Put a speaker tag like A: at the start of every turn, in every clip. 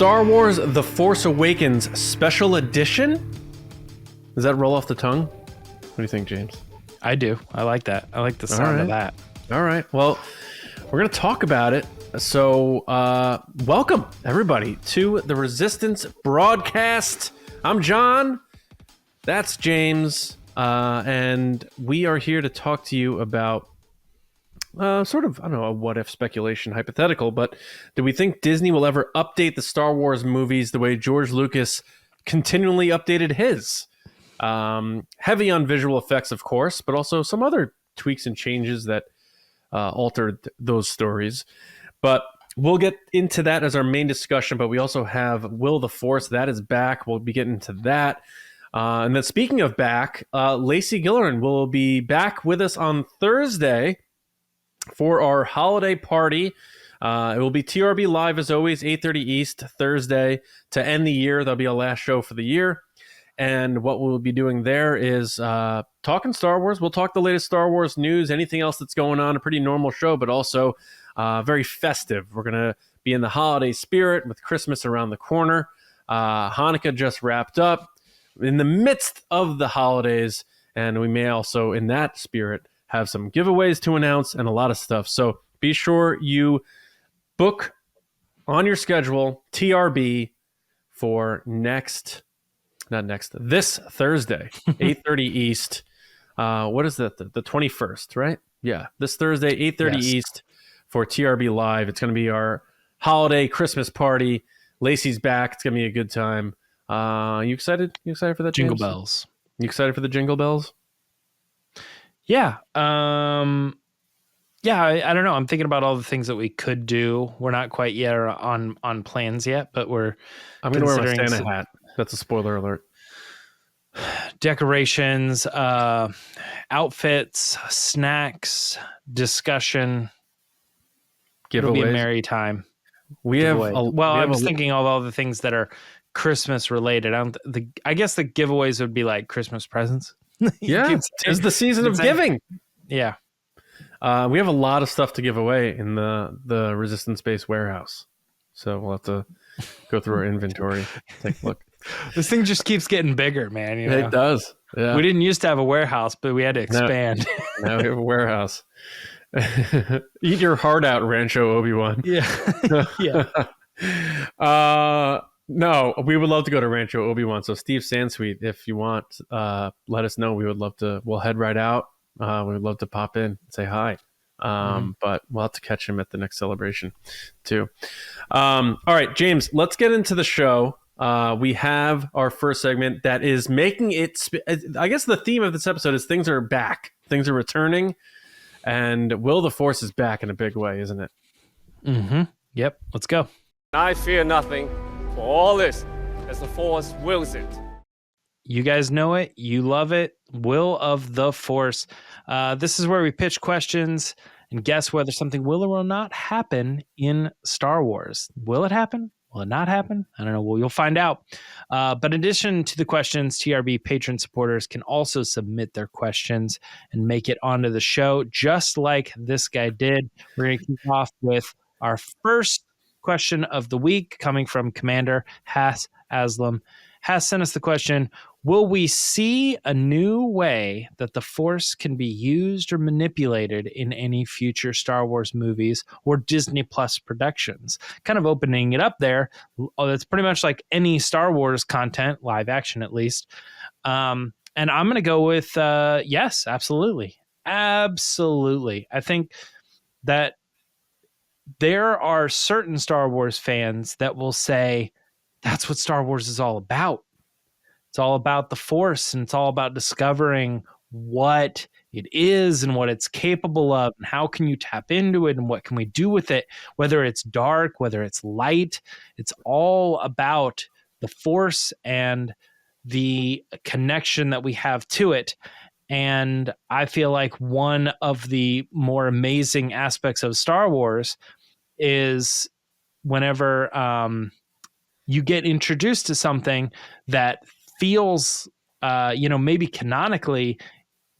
A: Star Wars The Force Awakens Special Edition? Does that roll off the tongue? What do you think, James?
B: I do. I like that. I like the sound of that.
A: All right. Well, we're going to talk about it. So, welcome, everybody, to the Resistance broadcast. I'm John. That's James. And we are here to talk to you about sort of, I don't know, a what-if speculation, hypothetical, but do we think Disney will ever update the Star Wars movies the way George Lucas continually updated his? Heavy on visual effects, of course, but also some other tweaks and changes that altered those stories. But we'll get into that as our main discussion, but we also have Will the Force. That is back. We'll be getting to that. And then speaking of back, Lacey Gilleran will be back with us on Thursday for our holiday party. It will be TRB Live as always, 8:30 East, Thursday to end the year. That'll be our last show for the year. And what we'll be doing there is talking Star Wars. We'll talk the latest Star Wars news, anything else that's going on, a pretty normal show, but also very festive. We're going to be in the holiday spirit with Christmas around the corner. Hanukkah just wrapped up in the midst of the holidays, and we may also, in that spirit, have some giveaways to announce and a lot of stuff. So be sure you book on your schedule TRB for this Thursday, 8:30 East. What is that? The 21st, right? Yeah, this Thursday, 8:30
B: Yes.
A: East for TRB Live. It's going to be our holiday Christmas party. Lacey's back. It's going to be a good time. You excited? You excited for that?
B: Jingle
A: James?
B: bells.
A: You excited for the jingle bells?
B: Yeah. I don't know. I'm thinking about all the things that we could do. We're not quite yet on plans yet, but
A: I'm going to wear my
B: considering
A: Santa hat. That's a spoiler alert.
B: decorations, outfits, snacks, discussion. It'll be a
A: Giveaways.
B: merry time.
A: We have.
B: I was thinking of all the things that are Christmas related. I guess the giveaways would be like Christmas presents.
A: Yeah, it's the season of giving.
B: Yeah.
A: We have a lot of stuff to give away in the Resistance Base warehouse. So we'll have to go through our inventory, take a look.
B: This thing just keeps getting bigger, man. You know?
A: It does. Yeah.
B: We didn't used to have a warehouse, but we had to expand.
A: Now we have a warehouse. Eat your heart out, Rancho Obi-Wan.
B: Yeah. Yeah.
A: No, we would love to go to Rancho Obi-Wan. So Steve Sansweet, if you want, let us know. We would love to. We'll head right out. We would love to pop in and say hi. But we'll have to catch him at the next celebration too. All right, James, let's get into the show. We have our first segment that is making it. I guess the theme of this episode is things are back. Things are returning. And Will the Force is back in a big way, isn't it?
B: Mm-hmm. Yep. Let's go.
C: I fear nothing, for all this, as the Force wills it.
B: You guys know it. You love it. Will of the Force. This is where we pitch questions and guess whether something will or will not happen in Star Wars. Will it happen? Will it not happen? I don't know. Well, you'll find out. But in addition to the questions, TRB patron supporters can also submit their questions and make it onto the show, just like this guy did. We're going to kick off with our first question of the week coming from Commander Hass Aslam. Hass sent us the question, will we see a new way that the Force can be used or manipulated in any future Star Wars movies or Disney Plus productions? Kind of opening it up there. That's pretty much like any Star Wars content, live action at least. And I'm going to go with yes, absolutely. Absolutely. I think that there are certain Star Wars fans that will say, that's what Star Wars is all about. It's all about the Force, and it's all about discovering what it is and what it's capable of, and how can you tap into it, and what can we do with it, whether it's dark, whether it's light. It's all about the Force and the connection that we have to it. And I feel like one of the more amazing aspects of Star Wars is whenever you get introduced to something that feels, maybe canonically,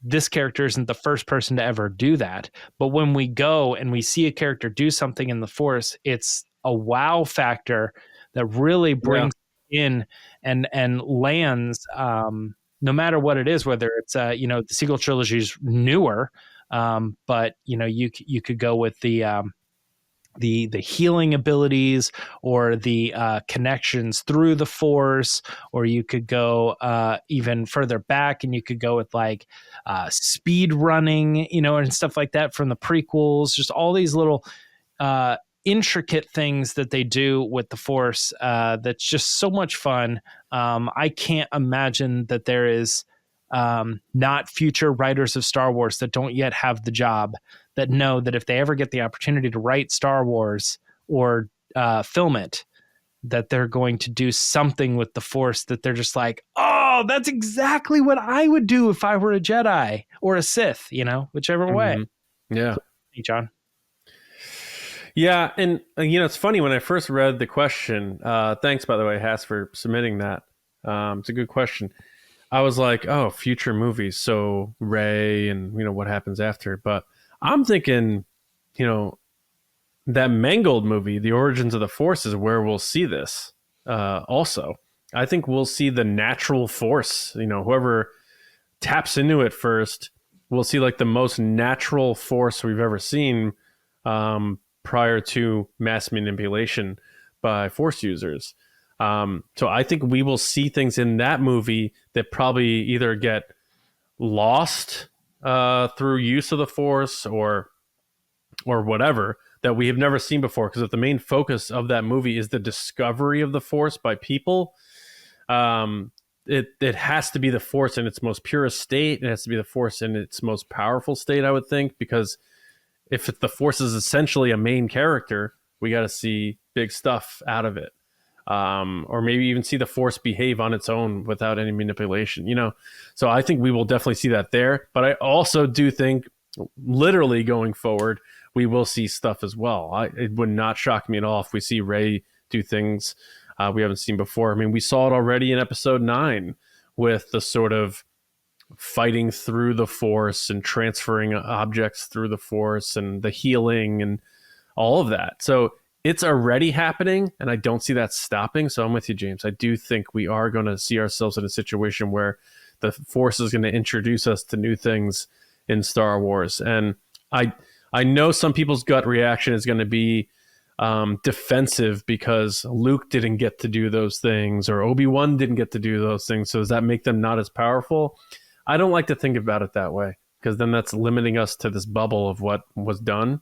B: this character isn't the first person to ever do that. But when we go and we see a character do something in the Force, it's a wow factor that really brings in and lands, no matter what it is, whether it's the sequel trilogy is newer, but you could go with the healing abilities or the connections through the Force, or you could go even further back and you could go with like speed running, and stuff like that from the prequels. Just all these little intricate things that they do with the Force that's just so much fun. I can't imagine that there is not future writers of Star Wars that don't yet have the job, that know that if they ever get the opportunity to write Star Wars or film it, that they're going to do something with the Force that they're just like, oh, that's exactly what I would do if I were a Jedi or a Sith, whichever way.
A: Yeah.
B: Hey, John.
A: Yeah. And, it's funny when I first read the question, thanks, by the way, Haas, for submitting that. It's a good question. I was like, oh, future movies. So Rey and, what happens after. But I'm thinking, that Mangled movie, The Origins of the Force, is where we'll see this. Also, I think we'll see the natural Force. Whoever taps into it first, we'll see like the most natural Force we've ever seen prior to mass manipulation by Force users. So I think we will see things in that movie that probably either get lost through use of the Force or whatever, that we have never seen before. Because if the main focus of that movie is the discovery of the Force by people, it has to be the Force in its most purest state. It has to be the Force in its most powerful state, I would think, because if the Force is essentially a main character, we got to see big stuff out of it. Or maybe even see the Force behave on its own without any manipulation, So I think we will definitely see that there. But I also do think, literally going forward, we will see stuff as well. It would not shock me at all if we see Rey do things we haven't seen before. I mean, we saw it already in Episode 9 with the sort of fighting through the Force and transferring objects through the Force and the healing and all of that. So it's already happening, and I don't see that stopping. So I'm with you, James. I do think we are going to see ourselves in a situation where the Force is going to introduce us to new things in Star Wars. And I know some people's gut reaction is going to be defensive because Luke didn't get to do those things or Obi-Wan didn't get to do those things. So does that make them not as powerful? I don't like to think about it that way, because then that's limiting us to this bubble of what was done.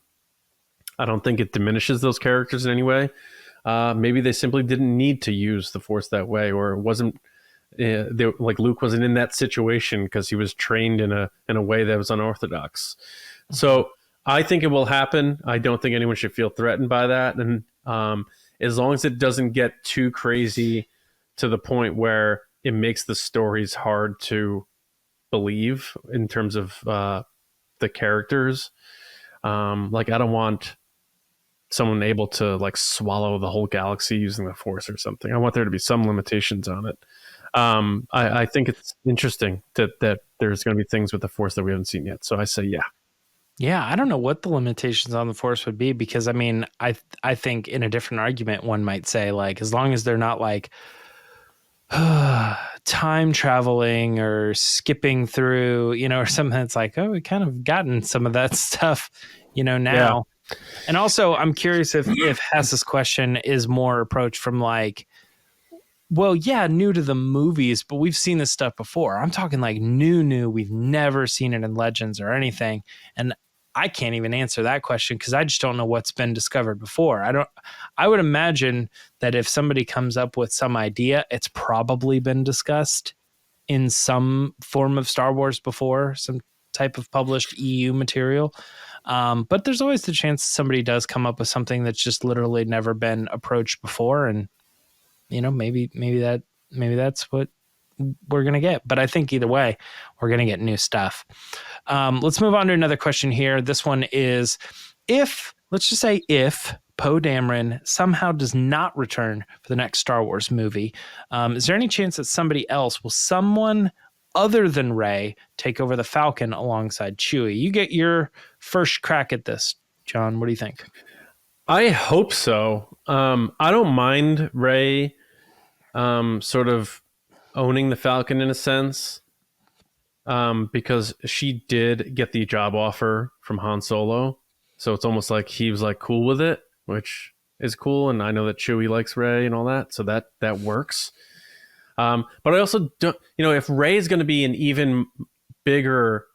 A: I don't think it diminishes those characters in any way. Maybe they simply didn't need to use the Force that way, or it wasn't like Luke wasn't in that situation because he was trained in a way that was unorthodox. So I think it will happen. I don't think anyone should feel threatened by that. And as long as it doesn't get too crazy to the point where it makes the stories hard to believe in terms of the characters. Like, I don't want someone able to like swallow the whole galaxy using the Force or something. I want there to be some limitations on it. I think it's interesting that there's going to be things with the Force that we haven't seen yet. So I say, yeah.
B: Yeah, I don't know what the limitations on the Force would be, because I mean, I think in a different argument, one might say, like, as long as they're not like time traveling or skipping through, or something that's like, oh, we kind of gotten some of that stuff, now. Yeah. And also, I'm curious if Hess's question is more approached from like, well, yeah, new to the movies, but we've seen this stuff before. I'm talking like new. We've never seen it in Legends or anything. And I can't even answer that question because I just don't know what's been discovered before. I would imagine that if somebody comes up with some idea, it's probably been discussed in some form of Star Wars before, some type of published EU material. But there's always the chance somebody does come up with something that's just literally never been approached before. And, maybe that's what we're going to get. But I think either way, we're going to get new stuff. Let's move on to another question here. This one is, let's just say if Poe Dameron somehow does not return for the next Star Wars movie, is there any chance that someone other than Rey take over the Falcon alongside Chewie? You get your first crack at this, John. What do you think?
A: I hope so. I don't mind Rey sort of owning the Falcon in a sense, because she did get the job offer from Han Solo. So it's almost like he was like cool with it, which is cool. And I know that Chewie likes Rey and all that. So that works. But I also don't, if Rey is going to be an even bigger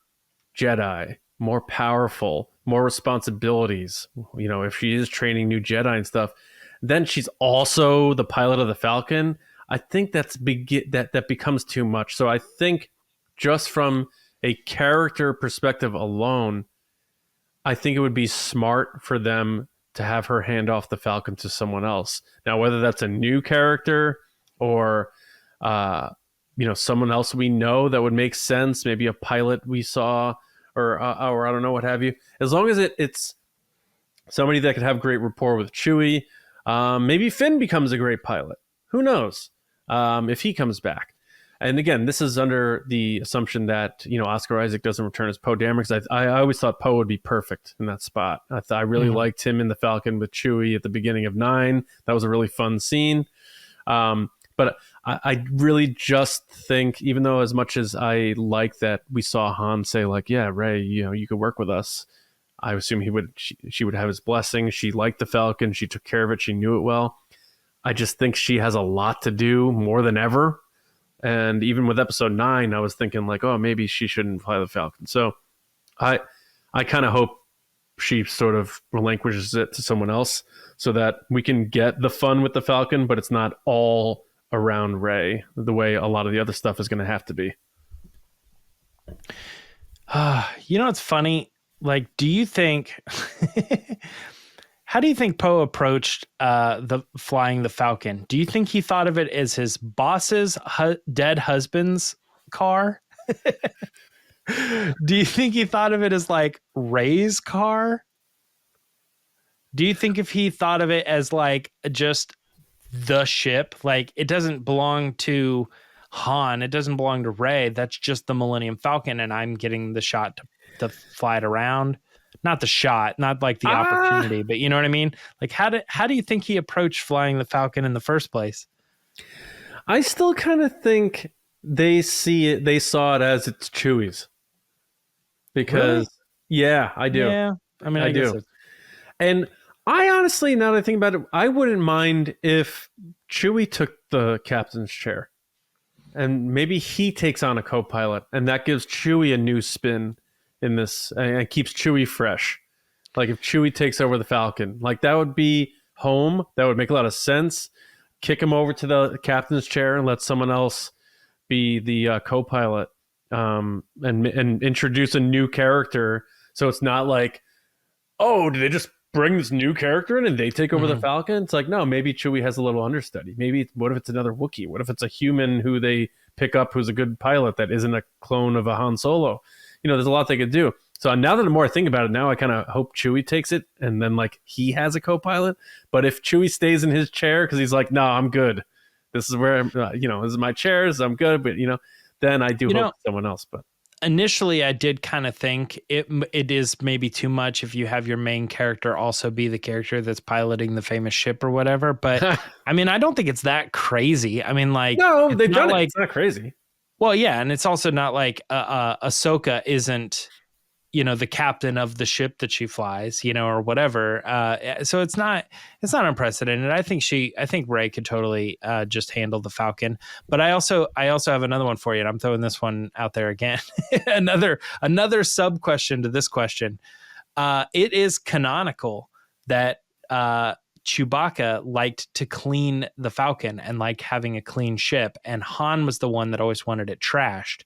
A: Jedi, more powerful, more responsibilities, if she is training new Jedi and stuff, then she's also the pilot of the Falcon. I think that becomes too much. So I think just from a character perspective alone, I think it would be smart for them to have her hand off the Falcon to someone else. Now, whether that's a new character or someone else we know that would make sense, maybe a pilot we saw, or I don't know, what have you. As long as it's somebody that could have great rapport with Chewie, maybe Finn becomes a great pilot. Who knows if he comes back? And again, this is under the assumption that Oscar Isaac doesn't return as Poe Dameron, because I always thought Poe would be perfect in that spot. I really liked him in the Falcon with Chewie at the beginning of 9. That was a really fun scene. But I really just think, even though as much as I like that we saw Han say like, yeah, Rey, you could work with us, I assume she would have his blessing. She liked the Falcon. She took care of it. She knew it well. I just think she has a lot to do more than ever. And even with episode 9, I was thinking like, oh, maybe she shouldn't fly the Falcon. So I kind of hope she sort of relinquishes it to someone else so that we can get the fun with the Falcon, but it's not all around Rey the way a lot of the other stuff is going to have to be.
B: It's funny. Like, do you think... How do you think Poe approached the flying the Falcon? Do you think he thought of it as his boss's dead husband's car? Do you think he thought of it as like Rey's car? Do you think if he thought of it as like just the ship, like it doesn't belong to Han, it doesn't belong to Rey, that's just the Millennium Falcon, and I'm getting the shot to fly it around? Not the shot, not like the opportunity, but you know what I mean? Like, how do you think he approached flying the Falcon in the first place?
A: I still kind of think they saw it as it's Chewie's. Because,
B: really?
A: Yeah, I do.
B: Yeah, I mean, I do.
A: And I honestly, now that I think about it, I wouldn't mind if Chewie took the captain's chair. And maybe he takes on a co-pilot, and that gives Chewie a new spin in this, and keeps Chewie fresh. Like if Chewie takes over the Falcon, like that would be home. That would make a lot of sense. Kick him over to the captain's chair and let someone else be the co-pilot, and introduce a new character. So it's not like, oh, did they just bring this new character in and they take over the Falcon? It's like, no, maybe Chewie has a little understudy. Maybe what if it's another Wookiee? What if it's a human who they pick up who's a good pilot that isn't a clone of a Han Solo? There's a lot they could do. So now that the more I think about it, now I kind of hope Chewie takes it and then like he has a co-pilot. But if Chewie stays in his chair because he's like, no, I'm good. This is where this is my chair. So I'm good. But then I do hope someone else. But
B: initially, I did kind of think it is maybe too much if you have your main character also be the character that's piloting the famous ship or whatever. But I mean, I don't think it's that crazy. I mean, like,
A: no, they've done it. It's not crazy.
B: Well, yeah, and it's also not like Ahsoka isn't, the captain of the ship that she flies, or whatever. So it's not unprecedented. I think Rey could totally just handle the Falcon. But I also have another one for you, and I'm throwing this one out there again. another sub question to this question. It is canonical that Chewbacca liked to clean the Falcon and like having a clean ship, and Han was the one that always wanted it trashed.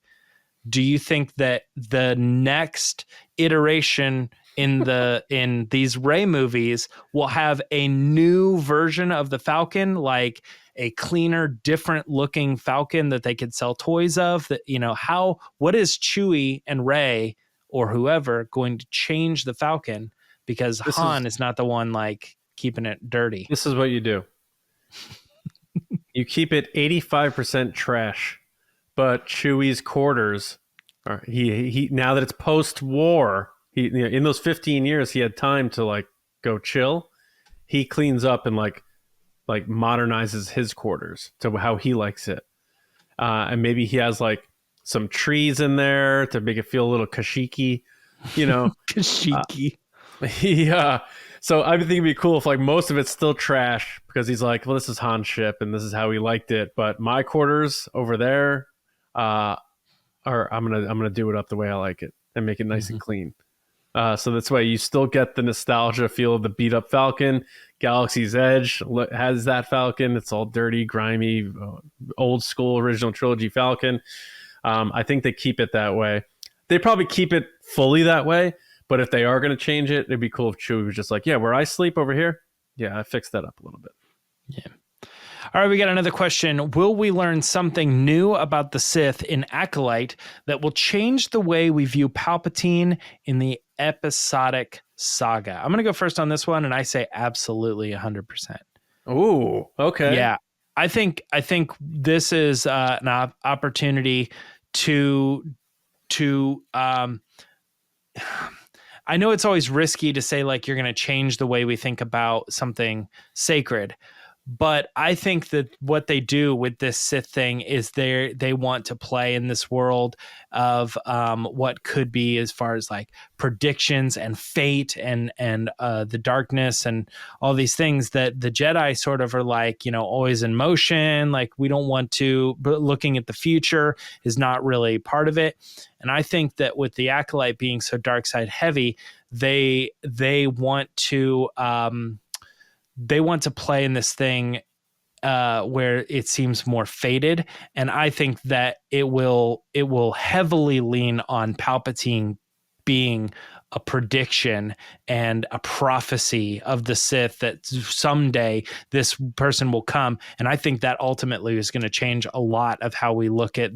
B: Do you think that the next iteration in these Rey movies will have a new version of the Falcon, like a cleaner, different looking Falcon that they could sell toys of? That what is Chewie and Rey or whoever going to change the Falcon, because Han is not the one like keeping it dirty?
A: This is what you do. You keep it 85% trash, but Chewie's quarters are he now that it's post-war, in those 15 years he had time to like go chill. He cleans up and like like modernizes his quarters to how he likes it. And maybe he has like some trees in there to make it feel a little Kashiki, you know.
B: Kashiki.
A: So I think it'd be cool if like most of it's still trash because he's like, well, this is Han's ship and this is how he liked it, but my quarters over there, I'm gonna do it up the way I like it and make it nice and clean. So that's why you still get the nostalgia feel of the beat up Falcon. Galaxy's Edge has that Falcon. It's all dirty, grimy, old school original trilogy Falcon. I think they keep it that way. They probably keep it fully that way, but if they are going to change it, it'd be cool if Chewie was just like, yeah, where I sleep over here. Yeah, I fixed that up a little bit.
B: Yeah. All right, we got another question. Will we learn something new about the Sith in Acolyte that will change the way we view Palpatine in the episodic saga? I'm going to go first on this one, and I say absolutely 100%.
A: Ooh, okay.
B: Yeah, I think this is an opportunity to I know it's always risky to say like you're going to change the way we think about something sacred, but I think that what they do with this Sith thing is they want to play in this world of what could be as far as like predictions and fate and the darkness and all these things that the Jedi sort of are like, you know, always in motion. Like we don't want to, but looking at the future is not really part of it. And I think that with the Acolyte being so dark side heavy, they want to play in this thing where it seems more fated, and I think that it will heavily lean on Palpatine being a prediction and a prophecy of the Sith that someday this person will come, and I think that ultimately is going to change a lot of how we look at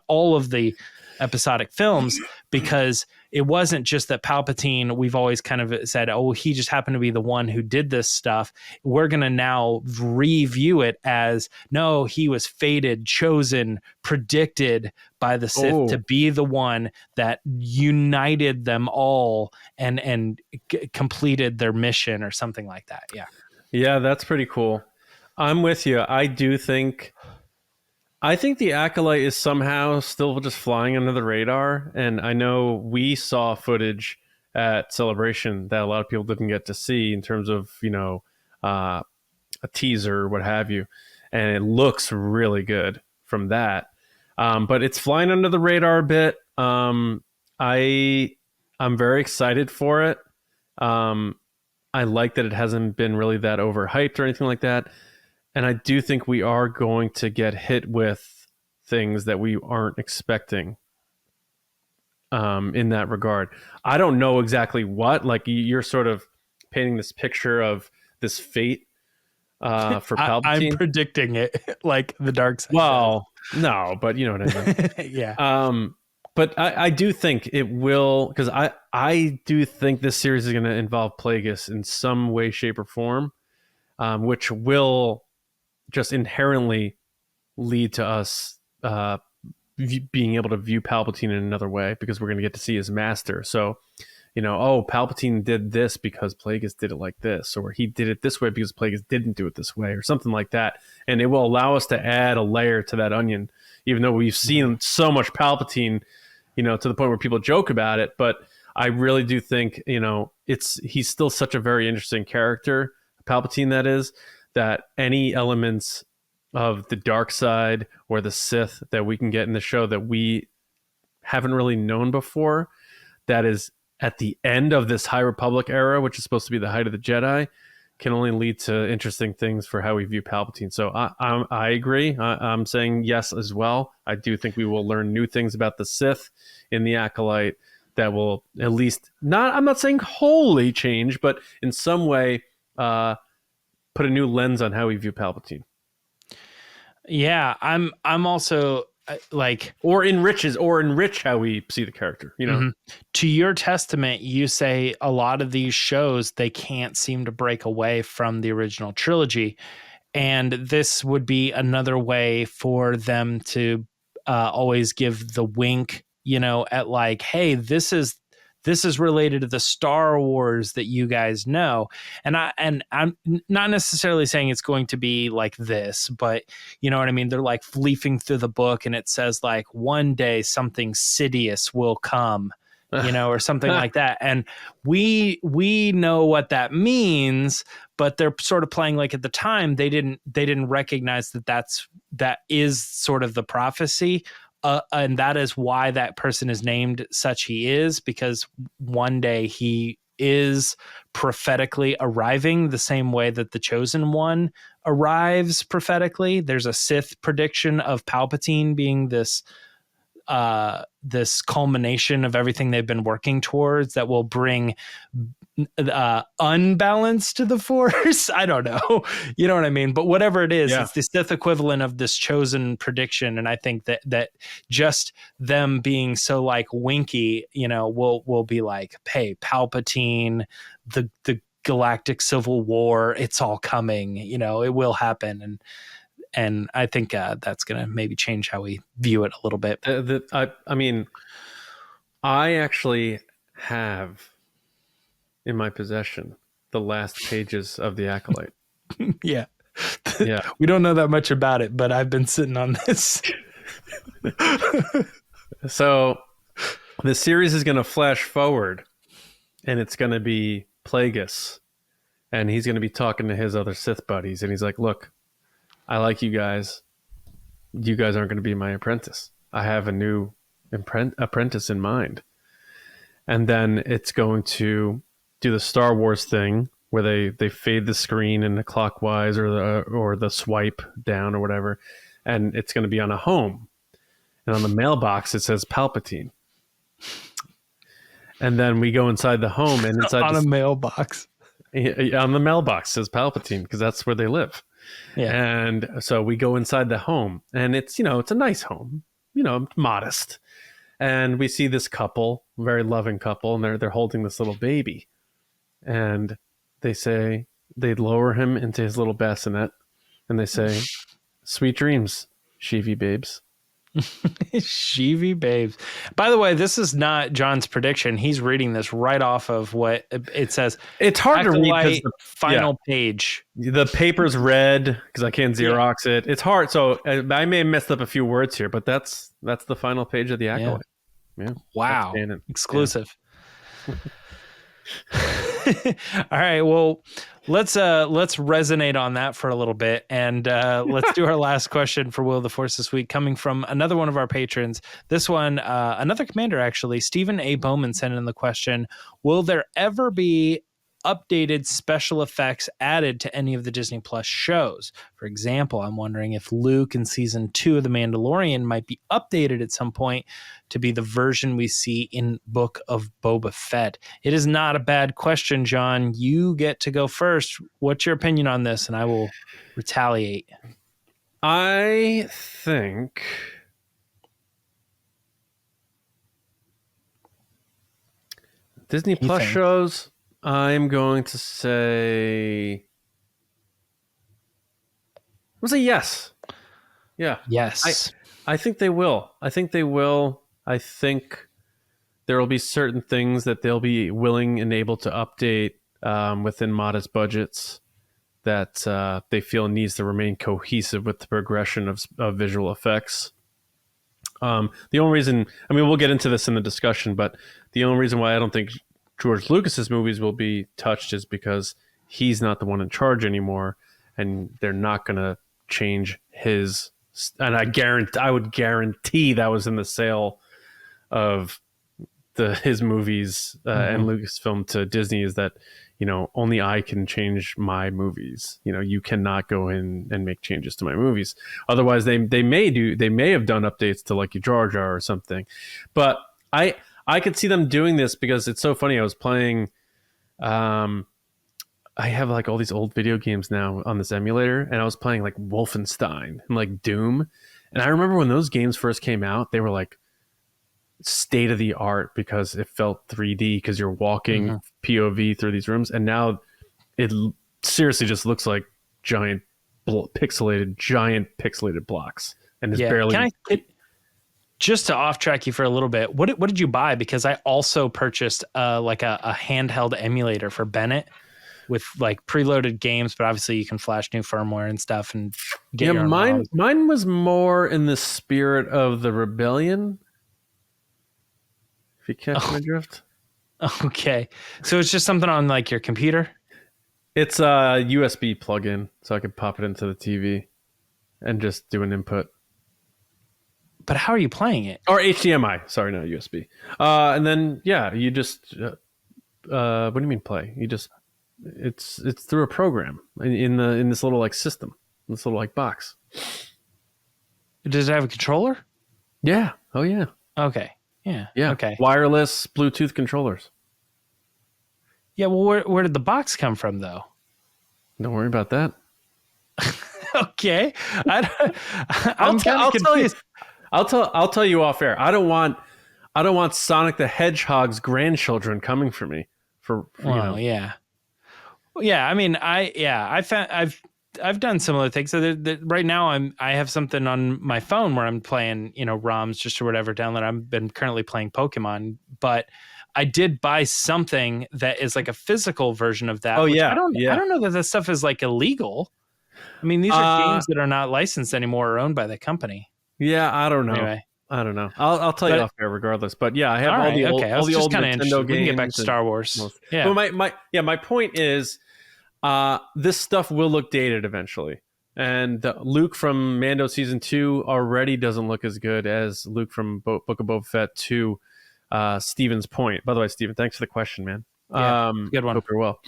B: all of the episodic films, because it wasn't just that Palpatine, we've always kind of said, oh, he just happened to be the one who did this stuff. We're going to now review it as, no, he was fated, chosen, predicted by the Sith to be the one that united them all and completed their mission or something like that. Yeah.
A: Yeah, that's pretty cool. I'm with you. I think the Acolyte is somehow still just flying under the radar. And I know we saw footage at Celebration that a lot of people didn't get to see in terms of, you know, a teaser or what have you. And it looks really good from that. But it's flying under the radar a bit. I'm very excited for it. I like that it hasn't been really that overhyped or anything like that. And I do think we are going to get hit with things that we aren't expecting in that regard. I don't know exactly what. Like, you're sort of painting this picture of this fate for Palpatine.
B: I'm predicting it like the dark side.
A: Well, no, but you know what I mean.
B: Yeah.
A: But I do think it will, because I do think this series is going to involve Plagueis in some way, shape, or form, which will just inherently lead to us being able to view Palpatine in another way, because we're going to get to see his master. So, you know, oh, Palpatine did this because Plagueis did it like this, or he did it this way because Plagueis didn't do it this way, or something like that. And it will allow us to add a layer to that onion, even though we've seen so much Palpatine, you know, to the point where people joke about it. But I really do think, you know, he's still such a very interesting character, Palpatine that is, that any elements of the dark side or the Sith that we can get in the show that we haven't really known before, that is at the end of this High Republic era, which is supposed to be the height of the Jedi, can only lead to interesting things for how we view Palpatine. So I agree. I'm saying yes as well. I do think we will learn new things about the Sith in the Acolyte that will at least I'm not saying wholly change, but in some way put a new lens on how we view Palpatine.
B: Yeah, I'm also like,
A: or enrich how we see the character, you know.
B: Mm-hmm. To your testament, you say a lot of these shows, they can't seem to break away from the original trilogy, and this would be another way for them to always give the wink, you know, at like, hey, this is this is related to the Star Wars that you guys know. And I'm not necessarily saying it's going to be like this, but you know what I mean? They're like leafing through the book and it says like one day something Sidious will come, you know, or something like that. And we know what that means, but they're sort of playing like at the time they didn't recognize that is sort of the prophecy. And that is why that person is named such he is, because one day he is prophetically arriving the same way that the chosen one arrives prophetically. There's a Sith prediction of Palpatine being this culmination of everything they've been working towards that will bring unbalance to the Force. I don't know. You know what I mean? But whatever it is, it's the Sith equivalent of this chosen prediction. And I think that just them being so like winky, you know, will be like, hey, Palpatine, the galactic civil war, it's all coming, you know, it will happen. And I think that's going to maybe change how we view it a little bit.
A: I mean, I actually have in my possession the last pages of the Acolyte.
B: Yeah.
A: Yeah.
B: We don't know that much about it, but I've been sitting on this.
A: So the series is going to flash forward and it's going to be Plagueis. And he's going to be talking to his other Sith buddies. And he's like, look, I like you guys. You guys aren't going to be my apprentice. I have a new apprentice in mind. And then it's going to do the Star Wars thing where they fade the screen in the clockwise or the swipe down or whatever. And it's going to be on a home. And on the mailbox, it says Palpatine. And then we go inside the home and inside
B: on a mailbox.
A: On the mailbox says Palpatine because that's where they live.
B: Yeah.
A: And so we go inside the home and it's, you know, it's a nice home, you know, modest. And we see this couple, very loving couple, and they're holding this little baby. And they lower him into his little bassinet and they say, sweet dreams, Sheevy babes.
B: Sheevy babes. By the way, this is not John's prediction. He's reading this right off of what it says.
A: It's hard to read because the
B: final page.
A: The paper's red because I can't Xerox it. It's hard. So I may have messed up a few words here, but that's the final page of the Acolyte. Yeah.
B: Wow. Exclusive. Yeah. All right. Well, let's resonate on that for a little bit, and let's do our last question for Will of the Force this week, coming from another one of our patrons. This one, another commander actually, Stephen A. Bowman sent in the question: will there ever be updated special effects added to any of the Disney Plus shows? For example, I'm wondering if Luke in season 2 of The Mandalorian might be updated at some point to be the version we see in Book of Boba Fett. It is not a bad question, John. You get to go first. What's your opinion on this? And I will retaliate.
A: I think Disney Plus shows, I'm going to say yes. Yeah.
B: Yes.
A: I think they will. I think there will be certain things that they'll be willing and able to update within modest budgets that they feel needs to remain cohesive with the progression of visual effects. The only reason, I mean, we'll get into this in the discussion, but the only reason why I don't think George Lucas's movies will be touched is because he's not the one in charge anymore, and they're not going to change his. And I would guarantee that was in the sale of his movies and Lucasfilm to Disney, is that, you know, only I can change my movies. You know, you cannot go in and make changes to my movies. Otherwise, they may have done updates to Lucky Jar Jar or something. But I could see them doing this because it's so funny. I was playing. I have like all these old video games now on this emulator, and I was playing like Wolfenstein and like Doom. And I remember when those games first came out, they were like state of the art because it felt 3D because you're walking POV through these rooms. And now it seriously just looks like giant pixelated blocks, and it's barely.
B: Just to off track you for a little bit, what did you buy? Because I also purchased like a handheld emulator for Bennett with like preloaded games, but obviously you can flash new firmware and stuff and get your own ROMs.
A: Mine was more in the spirit of the Rebellion. If you catch my drift.
B: Okay. So it's just something on like your computer?
A: It's a USB plug-in, so I could pop it into the TV and just do an input.
B: But how are you playing it?
A: Or HDMI. Sorry, not USB. And then, yeah, you just... what do you mean play? You just... It's through a program in this little like system, this little like box.
B: Does it have a controller?
A: Yeah. Oh yeah.
B: Okay. Yeah.
A: Yeah.
B: Okay.
A: Wireless Bluetooth controllers.
B: Yeah. Well, where did the box come from, though?
A: Don't worry about that.
B: Okay.
A: I'll tell you off air. I don't want Sonic the Hedgehog's grandchildren coming for me.
B: Yeah. Yeah, I mean, I've done similar things. So right now, I have something on my phone where I'm playing, ROMs just or whatever download. I've been currently playing Pokemon, but I did buy something that is like a physical version of that.
A: Oh yeah,
B: I don't know that this stuff is like illegal. I mean, these are games that are not licensed anymore or owned by the company.
A: Yeah, I don't know.
B: Anyway.
A: I don't know. I'll tell you off air regardless. But yeah, I have all the old Nintendo games.
B: We can get back to Star Wars.
A: Yeah. But my point is, this stuff will look dated eventually. And Luke from Mando season 2 already doesn't look as good as Luke from Book of Boba Fett to Steven's point. By the way, Steven, thanks for the question, man.
B: Yeah, good one.
A: Hope you're well.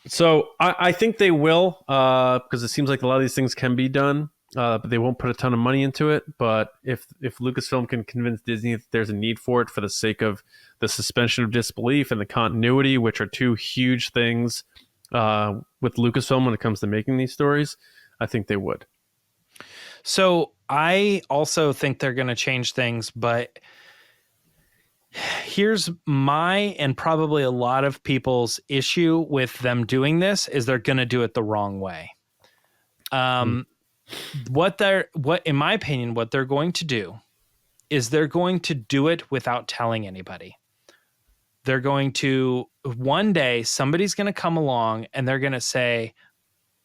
A: So I think they will, because it seems like a lot of these things can be done. But they won't put a ton of money into it. But if Lucasfilm can convince Disney that there's a need for it for the sake of the suspension of disbelief and the continuity, which are two huge things with Lucasfilm when it comes to making these stories, I think they would.
B: So I also think they're going to change things, but here's my and probably a lot of people's issue with them doing this is they're going to do it the wrong way. What in my opinion, what they're going to do is they're going to do it without telling anybody. They're going to, one day somebody's going to come along and they're going to say,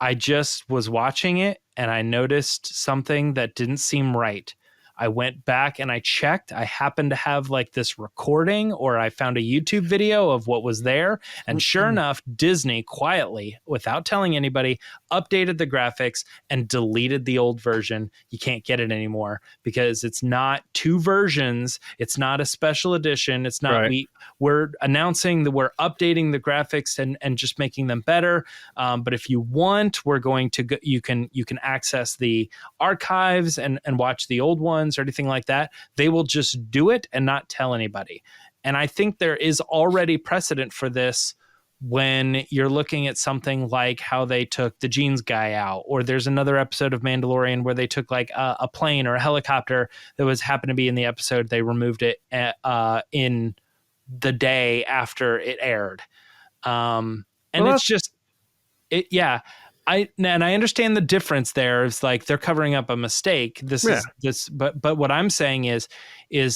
B: I just was watching it and I noticed something that didn't seem right. I went back and I checked. I happened to have like this recording, or I found a YouTube video of what was there. And sure enough, Disney quietly, without telling anybody, updated the graphics and deleted the old version. You can't get it anymore because it's not two versions. It's not a special edition. It's not,
A: right.
B: We're announcing that we're updating the graphics and just making them better. But if you want, we're going to go, you can access the archives and watch the old ones or anything like that. They will just do it and not tell anybody. And I think there is already precedent for this when you're looking at something like how they took the jeans guy out, or there's another episode of Mandalorian where they took like a plane or a helicopter that was happened to be in the episode. They removed it in the day after it aired. It's just, I understand the difference there. It's like they're covering up a mistake. But what I'm saying is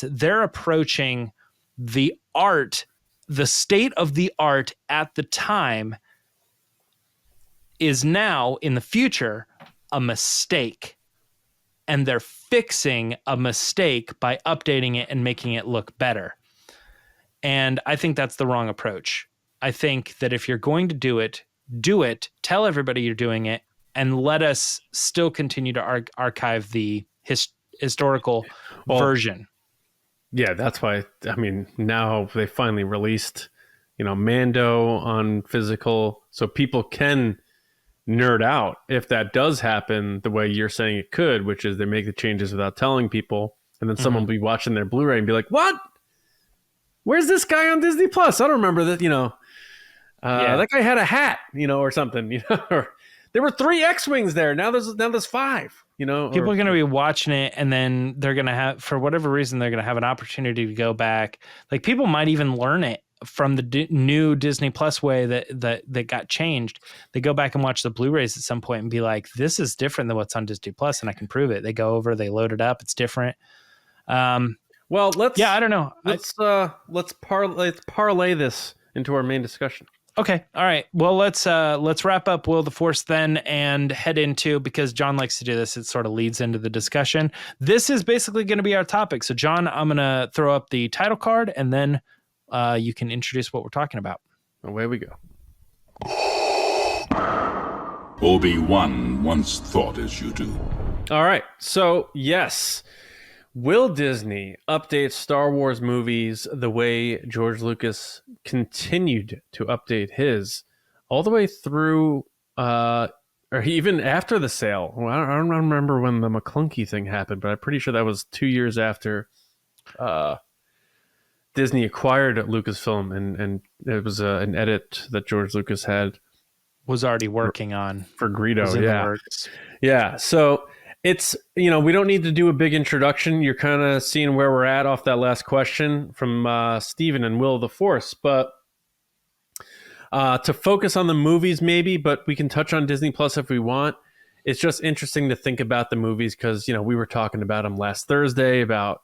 B: they're approaching the art, the state of the art at the time is now in the future a mistake, and they're fixing a mistake by updating it and making it look better. And I think that's the wrong approach. I think that if you're going to do it, tell everybody you're doing it, and let us still continue to archive the historical version.
A: Yeah, that's why, I mean, now they finally released, Mando on physical, so people can nerd out if that does happen the way you're saying it could, which is they make the changes without telling people, and then someone will be watching their Blu-ray and be like, what? Where's this guy on Disney Plus? I don't remember that, that guy had a hat, or something, or there were 3 X-Wings there. Now there's 5, People
B: are going to be watching it, and then they're going to have, for whatever reason, they're going to have an opportunity to go back. Like, people might even learn it from the new Disney Plus way that got changed. They go back and watch the Blu-rays at some point and be like, this is different than what's on Disney Plus, and I can prove it. They go over, they load it up. It's different.
A: Well, let's
B: Yeah, I don't know.
A: let's parlay this into our main discussion.
B: Okay. All right. Well, let's wrap up Will of the Force then and head into, because John likes to do this, it sort of leads into the discussion. This is basically going to be our topic. So, John, I'm going to throw up the title card, and then you can introduce what we're talking about.
A: Away we go.
D: Obi-Wan once thought as you do.
A: All right. So, yes. Will Disney update Star Wars movies the way George Lucas continued to update his all the way through, or even after the sale? Well, I don't remember when the McClunky thing happened, but I'm pretty sure that was 2 years after Disney acquired Lucasfilm, and it was an edit that George Lucas had.
B: Was already working on.
A: For Greedo, yeah. Yeah, so... It's, we don't need to do a big introduction. You're kind of seeing where we're at off that last question from Steven and Will of the Force. But to focus on the movies maybe, but we can touch on Disney Plus if we want. It's just interesting to think about the movies because, we were talking about them last Thursday about,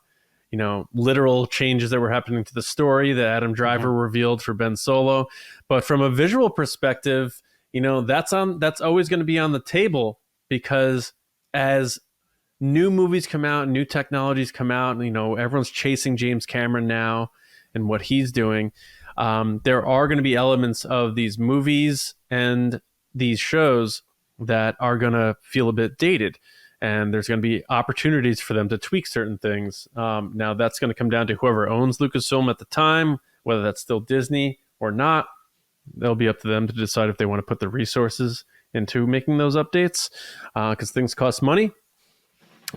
A: literal changes that were happening to the story that Adam Driver revealed for Ben Solo. But from a visual perspective, that's always going to be on the table because as new movies come out, new technologies come out, everyone's chasing James Cameron now and what he's doing. There are going to be elements of these movies and these shows that are going to feel a bit dated. And there's going to be opportunities for them to tweak certain things. Now, that's going to come down to whoever owns Lucasfilm at the time, whether that's still Disney or not. It'll be up to them to decide if they want to put the resources into making those updates because things cost money.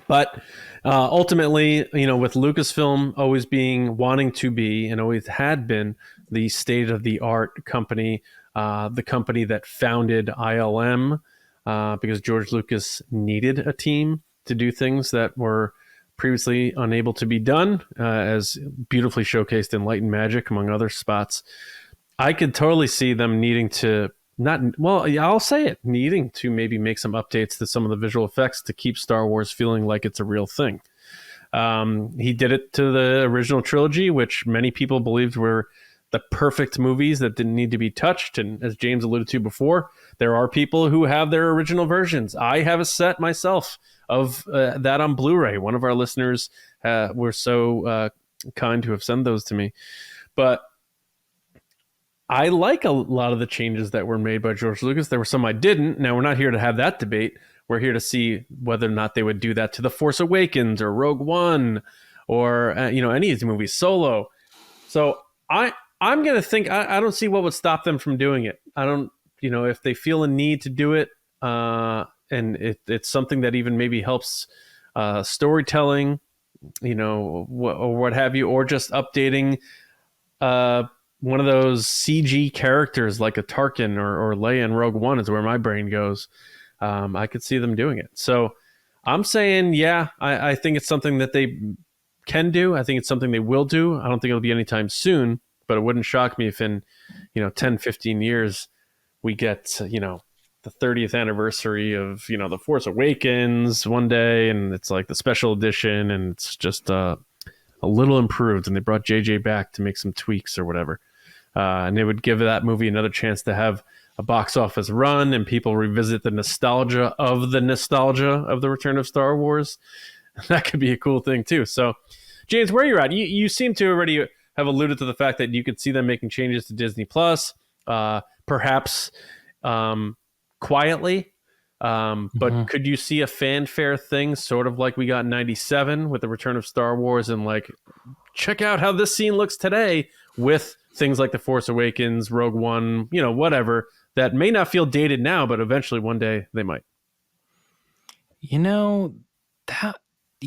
A: But ultimately, with Lucasfilm always wanting to be and always had been the state-of-the-art company, the company that founded ILM because George Lucas needed a team to do things that were previously unable to be done, as beautifully showcased in Light and Magic, among other spots. I could totally see them needing to needing to maybe make some updates to some of the visual effects to keep Star Wars feeling like it's a real thing. He did it to the original trilogy, which many people believed were the perfect movies that didn't need to be touched. And as James alluded to before, there are people who have their original versions. I have a set myself of that on Blu-ray. One of our listeners were so kind to have sent those to me. But I like a lot of the changes that were made by George Lucas. There were some I didn't. Now, we're not here to have that debate. We're here to see whether or not they would do that to The Force Awakens or Rogue One or, any of these movies, Solo. So I'm going to think, I don't see what would stop them from doing it. I don't, if they feel a need to do it and it's something that even maybe helps storytelling, or what have you, or just updating one of those CG characters like a Tarkin or Leia in Rogue One is where my brain goes. I could see them doing it. So I'm saying, I think it's something that they can do. I think it's something they will do. I don't think it'll be anytime soon, but it wouldn't shock me if in, 10, 15 years we get, the 30th anniversary of, The Force Awakens one day. And it's like the special edition and it's just a little improved. And they brought JJ back to make some tweaks or whatever. And they would give that movie another chance to have a box office run and people revisit the nostalgia of the Return of Star Wars. That could be a cool thing too. So, James, where you're at, you seem to already have alluded to the fact that you could see them making changes to Disney Plus, perhaps quietly. But could you see a fanfare thing, sort of like we got in 97 with the Return of Star Wars, and like, check out how this scene looks today with things like The Force Awakens, Rogue One, whatever, that may not feel dated now, but eventually one day they might.
B: That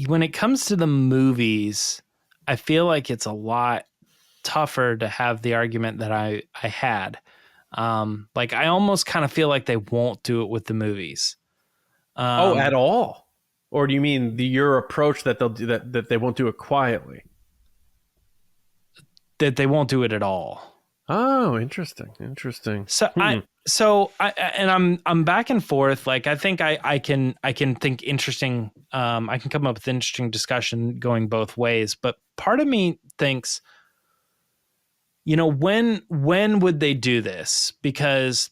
B: when it comes to the movies, I feel like it's a lot tougher to have the argument that I had. I almost kind of feel like they won't do it with the movies.
A: At all? Or do you mean your approach that they'll do that they won't do it quietly?
B: That they won't do it at all.
A: Oh, interesting.
B: So So I'm back and forth. Like, I think I can think interesting. I can come up with interesting discussion going both ways. But part of me thinks, when would they do this? Because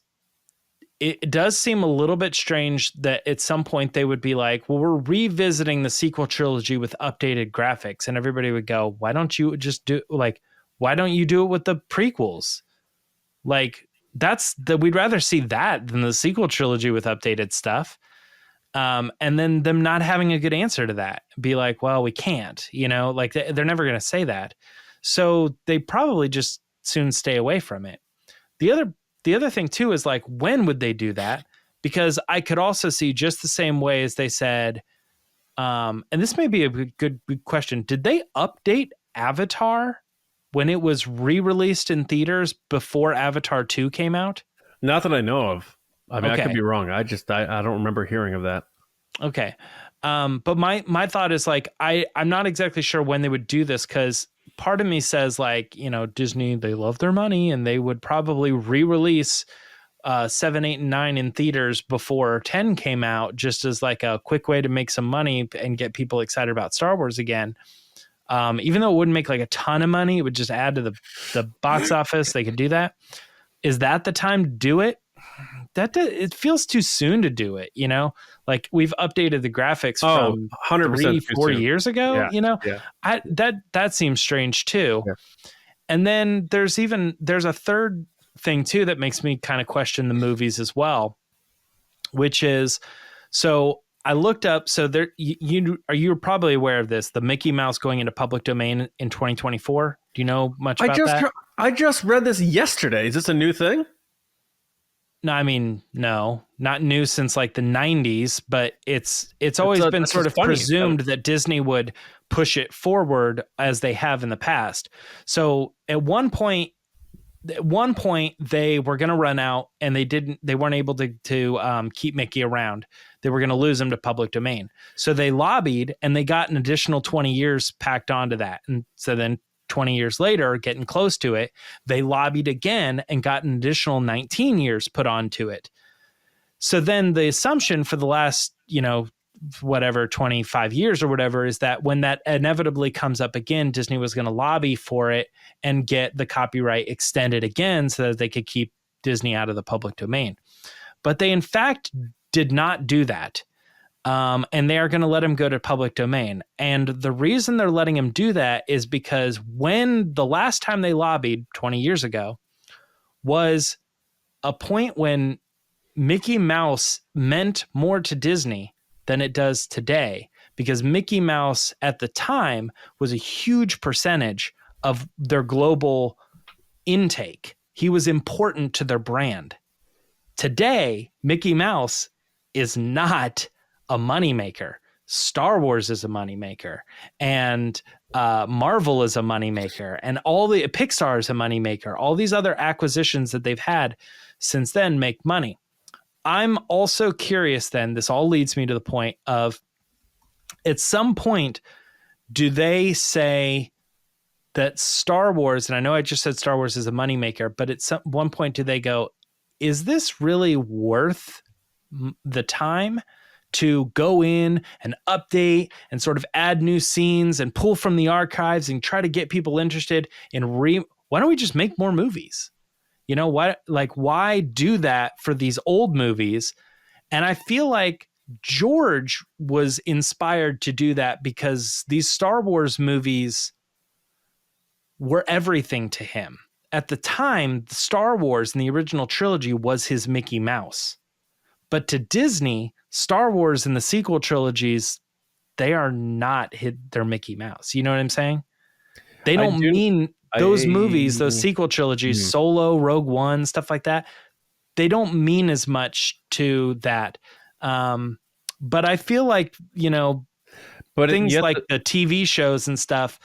B: it does seem a little bit strange that at some point they would be like, well, we're revisiting the sequel trilogy with updated graphics, and everybody would go, why don't you just do why don't you do it with the prequels? Like, we'd rather see that than the sequel trilogy with updated stuff. And then them not having a good answer to that, be like, well, we can't, like they're never going to say that. So they probably just soon stay away from it. The other thing too is like, when would they do that? Because I could also see just the same way as they said, and this may be a good question. Did they update Avatar when it was re-released in theaters before Avatar 2 came out?
A: Not that I know of. I mean,
B: Okay.
A: I could be wrong. I don't remember hearing of that.
B: Okay. But my thought is like, I'm not exactly sure when they would do this, because part of me says like, Disney, they love their money, and they would probably re-release 7, 8, and 9 in theaters before 10 came out, just as like a quick way to make some money and get people excited about Star Wars again. Even though it wouldn't make like a ton of money, it would just add to the box office. They could do that. Is that the time to do it? It feels too soon to do it. Like we've updated the graphics from
A: 100%
B: 3-4 years ago.
A: Yeah.
B: That seems strange too. Yeah. And then there's a third thing too that makes me kind of question the movies as well, which is, so I looked up, so there, you're probably aware of this, the Mickey Mouse going into public domain in 2024. Do you know much about that?
A: I just read this yesterday. Is this a new thing?
B: No, I mean, no, not new since like the 90s, but it's always been sort of presumed that Disney would push it forward as they have in the past. So at one point they were going to run out, and they weren't able to keep Mickey around. They were going to lose him to public domain. So they lobbied, and they got an additional 20 years packed onto that. And so then 20 years later, getting close to it, they lobbied again and got an additional 19 years put onto it. So then the assumption for the last, 25 years or whatever, is that when that inevitably comes up again, Disney was going to lobby for it and get the copyright extended again so that they could keep Disney out of the public domain. But they in fact did not do that. And they are going to let him go to public domain. And the reason they're letting him do that is because when the last time they lobbied 20 years ago was a point when Mickey Mouse meant more to Disney than it does today, because Mickey Mouse at the time was a huge percentage of their global intake. He was important to their brand. Today, Mickey Mouse is not a moneymaker. Star Wars is a moneymaker, and Marvel is a moneymaker, and all the Pixar is a moneymaker. All these other acquisitions that they've had since then make money. I'm also curious then, this all leads me to the point of, at some point, do they say that Star Wars, and I know I just said Star Wars is a moneymaker, but at one point do they go, is this really worth the time to go in and update and sort of add new scenes and pull from the archives and try to get people interested in why don't we just make more movies? Why do that for these old movies? And I feel like George was inspired to do that because these Star Wars movies were everything to him. At the time, Star Wars in the original trilogy was his Mickey Mouse. But to Disney, Star Wars and the sequel trilogies, they are not their Mickey Mouse. You know what I'm saying? They don't mean those movies, those sequel trilogies, Solo, Rogue One, stuff like that. They don't mean as much to that. But I feel like, things like the TV shows and stuff,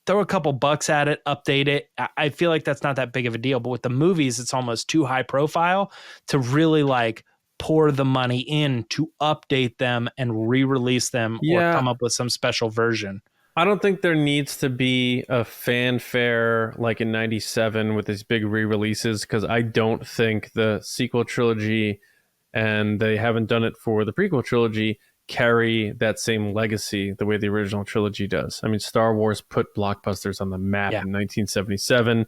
B: throw a couple bucks at it, update it. I feel like that's not that big of a deal. But with the movies, it's almost too high profile to really pour the money in to update them and re-release them or come up with some special version.
A: I don't think there needs to be a fanfare like in 97 with these big re-releases, because I don't think the sequel trilogy, and they haven't done it for the prequel trilogy, carry that same legacy the way the original trilogy does. I mean, Star Wars put blockbusters on the map in 1977.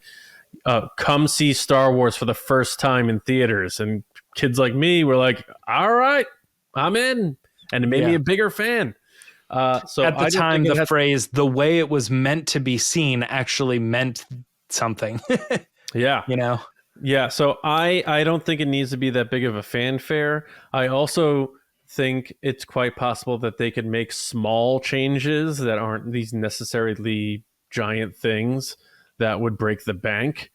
A: Come see Star Wars for the first time in theaters, and kids like me were like, all right, I'm in, and it made me a bigger fan. So
B: at the time, the phrase "the way it was meant to be seen" actually meant something.
A: Yeah,
B: you know.
A: Yeah, so I don't think it needs to be that big of a fanfare. I also think it's quite possible that they could make small changes that aren't these necessarily giant things that would break the bank.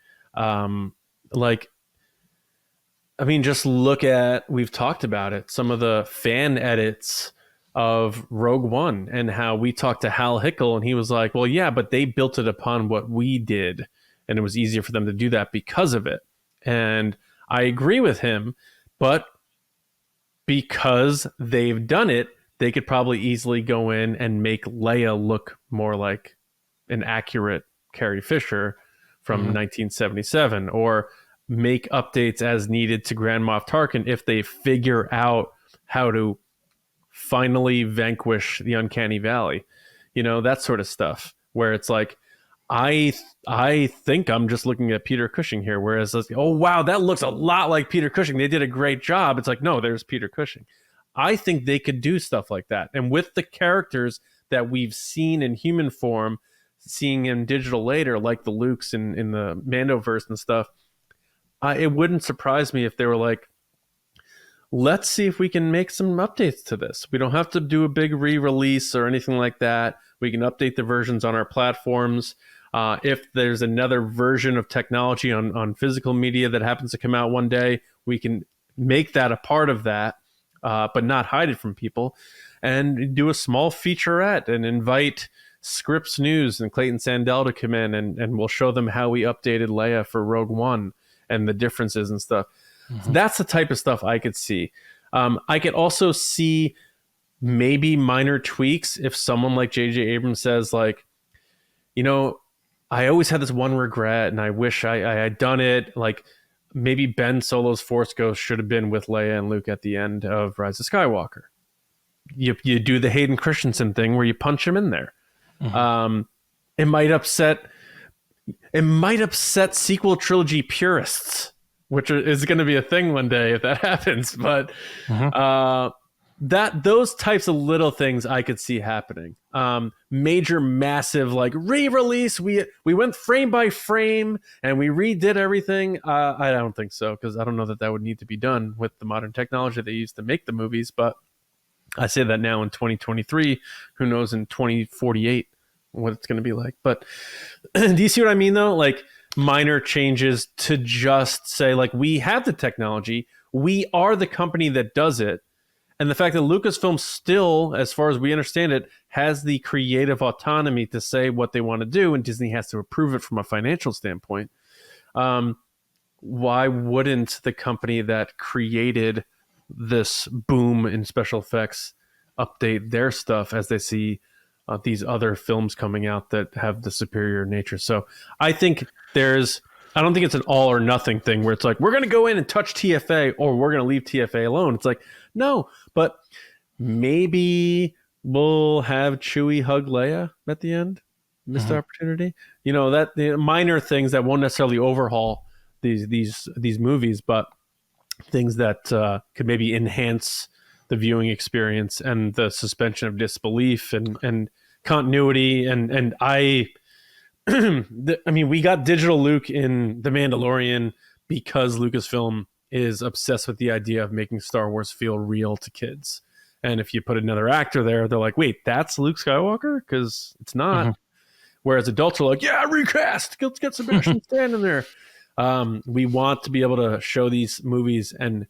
A: Just look at, we've talked about it, some of the fan edits of Rogue One, and how we talked to Hal Hickel, and he was like, well, yeah, but they built it upon what we did, and it was easier for them to do that because of it. And I agree with him, but because they've done it, they could probably easily go in and make Leia look more like an accurate Carrie Fisher from 1977, or make updates as needed to Grand Moff Tarkin if they figure out how to finally vanquish the Uncanny Valley. You know, that sort of stuff, where it's like, I think I'm just looking at Peter Cushing here, whereas, oh, wow, that looks a lot like Peter Cushing. They did a great job. It's like, no, there's Peter Cushing. I think they could do stuff like that. And with the characters that we've seen in human form, seeing in digital later, like the Lukes in the Mandoverse and stuff, it wouldn't surprise me if they were like, let's see if we can make some updates to this. We don't have to do a big re-release or anything like that. We can update the versions on our platforms. If there's another version of technology on physical media that happens to come out one day, we can make that a part of that, but not hide it from people, and do a small featurette and invite Scripps News and Clayton Sandell to come in, and we'll show them how we updated Leia for Rogue One and the differences and stuff. That's the type of stuff I could see. I could also see maybe minor tweaks if someone like J.J. Abrams says, like, you know, I always had this one regret and I wish I had done it. Like, maybe Ben Solo's Force Ghost should have been with Leia and Luke at the end of Rise of Skywalker. You do the Hayden Christensen thing where you punch him in there. It might upset sequel trilogy purists, which is going to be a thing one day if that happens. But those types of little things I could see happening. Major, massive, like, re-release. We went frame by frame and we redid everything. I don't think so, because I don't know that would need to be done with the modern technology they use to make the movies. But I say that now in 2023. Who knows in 2048 what it's going to be like. But do you see what I mean, though? Like, minor changes to just say, like, we have the technology. We are the company that does it. And the fact that Lucasfilm still, as far as we understand it, has the creative autonomy to say what they want to do, and Disney has to approve it from a financial standpoint. Why wouldn't the company that created this boom in special effects update their stuff as they see these other films coming out that have the superior nature? So I think I don't think it's an all or nothing thing where it's like, we're going to go in and touch TFA or we're going to leave TFA alone. It's like, no, but maybe we'll have Chewie hug Leia at the end. Missed opportunity. You know, that the minor things that won't necessarily overhaul these movies, but things that could maybe enhance the viewing experience and the suspension of disbelief and continuity. And I mean, we got digital Luke in The Mandalorian because Lucasfilm is obsessed with the idea of making Star Wars feel real to kids. And if you put another actor there, they're like, wait, that's Luke Skywalker? Because it's not. Whereas adults are like, yeah, recast. Let's get Sebastian Stan in there. We want to be able to show these movies and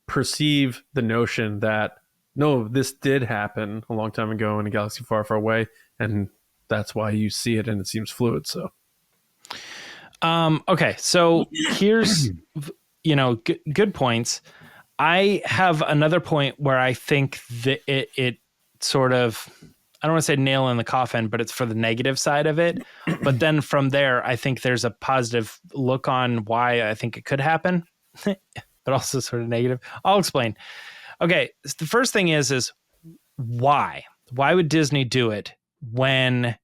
A: perceive the notion that, no, this did happen a long time ago in a galaxy far, far away. And that's why you see it and it seems fluid. So,
B: okay. So here's, good points. I have another point where I think that it sort of I don't want to say nail in the coffin, but it's for the negative side of it. But then from there, I think there's a positive look on why I think it could happen, but also sort of negative. I'll explain. Okay. The first thing is why? Why would Disney do it when,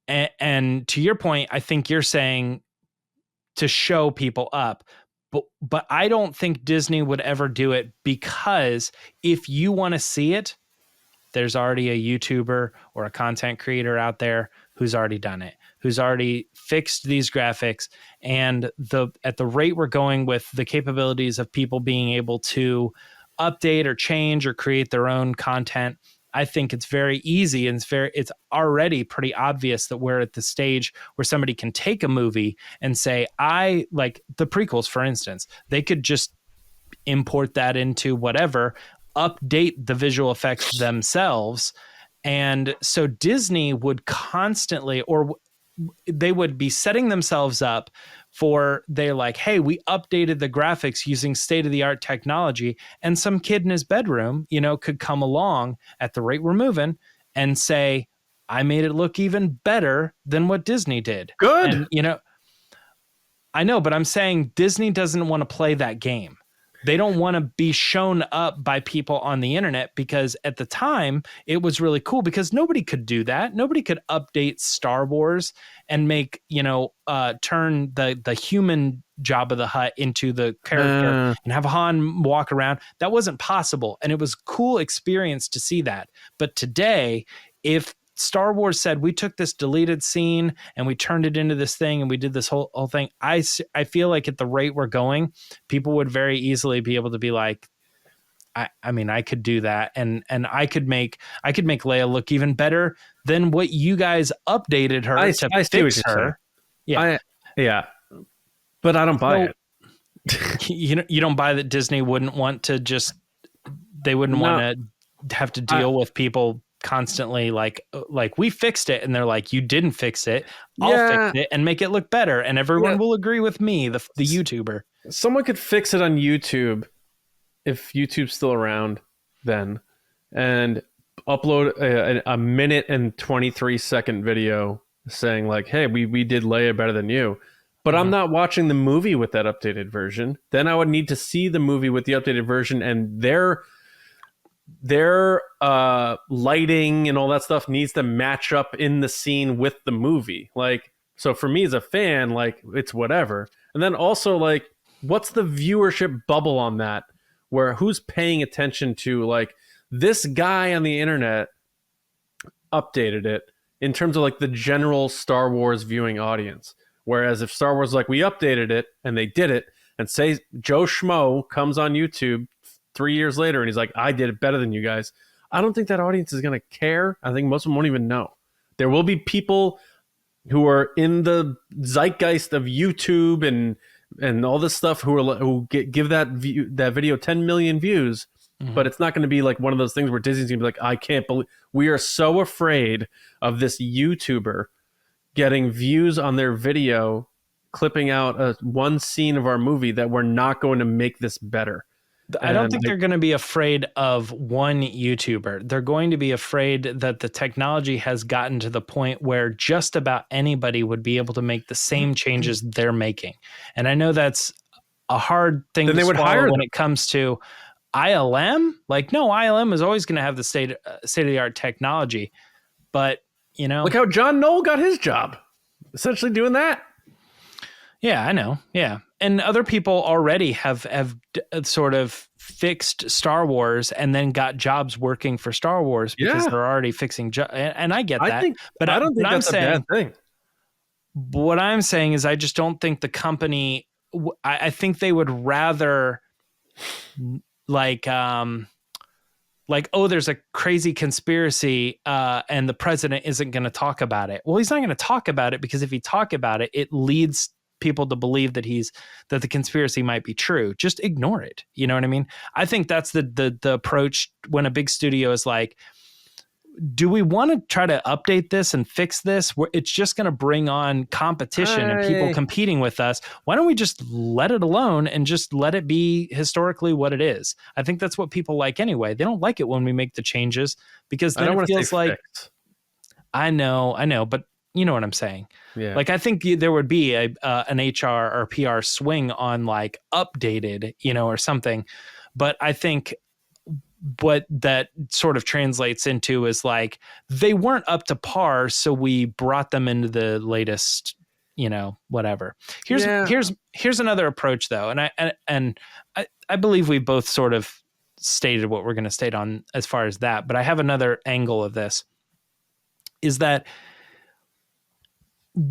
B: and to your point, I think you're saying to show people up, but I don't think Disney would ever do it, because if you want to see it, there's already a YouTuber or a content creator out there who's already done it, who's already fixed these graphics. And at the rate we're going with the capabilities of people being able to update or change or create their own content, I think it's very easy, and it's already pretty obvious that we're at the stage where somebody can take a movie and say, I like the prequels, for instance, they could just import that into whatever, update the visual effects themselves. And so Disney would constantly, or they would be setting themselves up for, they're like, hey, we updated the graphics using state-of-the-art technology, and some kid in his bedroom, could come along at the rate we're moving and say, I made it look even better than what Disney did.
A: Good.
B: And, I know, but I'm saying Disney doesn't want to play that game. They don't want to be shown up by people on the internet, because at the time it was really cool because nobody could do that. Nobody could update Star Wars and make, turn the human Jabba the Hutt into the character and have Han walk around. That wasn't possible. And it was a cool experience to see that. But today, if Star Wars said, we took this deleted scene and we turned it into this thing and we did this whole thing, I feel like at the rate we're going, people would very easily be able to be like, I mean, I could do that. And I could make Leia look even better than what you guys updated her to fix her. Yeah.
A: But I don't buy
B: it. You don't buy that Disney wouldn't want to they wouldn't want to have to deal with people constantly like we fixed it, and they're like, you didn't fix it, I'll fix it and make it look better, and everyone will agree with me, the YouTuber.
A: Someone could fix it on YouTube, if YouTube's still around then, and upload a minute and 23-second video saying like, hey, we did Leia better than you, but I'm not watching the movie with that updated version. Then I would need to see the movie with the updated version, and their lighting and all that stuff needs to match up in the scene with the movie. Like, so for me as a fan, like, it's whatever. And then also, like, what's the viewership bubble on that, where who's paying attention to, like, this guy on the internet updated it in terms of like the general Star Wars viewing audience. Whereas if Star Wars, like, we updated it and they did it, and say Joe Schmo comes on YouTube 3 years later and he's like, I did it better than you guys, I don't think that audience is going to care. I think most of them won't even know. There will be people who are in the zeitgeist of YouTube and all this stuff who give that video 10 million views, but it's not going to be like one of those things where Disney's going to be like, I can't believe, we are so afraid of this YouTuber getting views on their video, clipping out one scene of our movie, that we're not going to make this better.
B: I don't think they're going to be afraid of one YouTuber. They're going to be afraid that the technology has gotten to the point where just about anybody would be able to make the same changes they're making. And I know that's a hard thing to swallow when it comes to ILM. Like, no, ILM is always going to have the state-of-the-art technology. But,
A: look how John Knoll got his job, essentially doing that.
B: Yeah, I know. Yeah. And other people already have sort of fixed Star Wars and then got jobs working for Star Wars because they're already fixing and I get that.
A: I don't think that's a bad thing.
B: What I'm saying is, I just don't think the company, I think they would rather like, oh, there's a crazy conspiracy and the president isn't going to talk about it. Well, he's not going to talk about it, because if he talk about it, it leads people to believe that the conspiracy might be true. Just ignore it. You know what I mean? I think that's the approach when a big studio is like, do we want to try to update this and fix this? It's just going to bring on competition and people competing with us. Why don't we just let it alone and just let it be historically what it is? I think that's what people like anyway. They don't like it when we make the changes because then it feels like fixed. I know, but you know what I'm saying?
A: Yeah.
B: Like, I think there would be an HR or PR swing on like updated, or something. But I think what that sort of translates into is like, they weren't up to par. So we brought them into the latest, whatever. Here's another approach though. And I believe we both sort of stated what we're going to state on as far as that, but I have another angle of this is that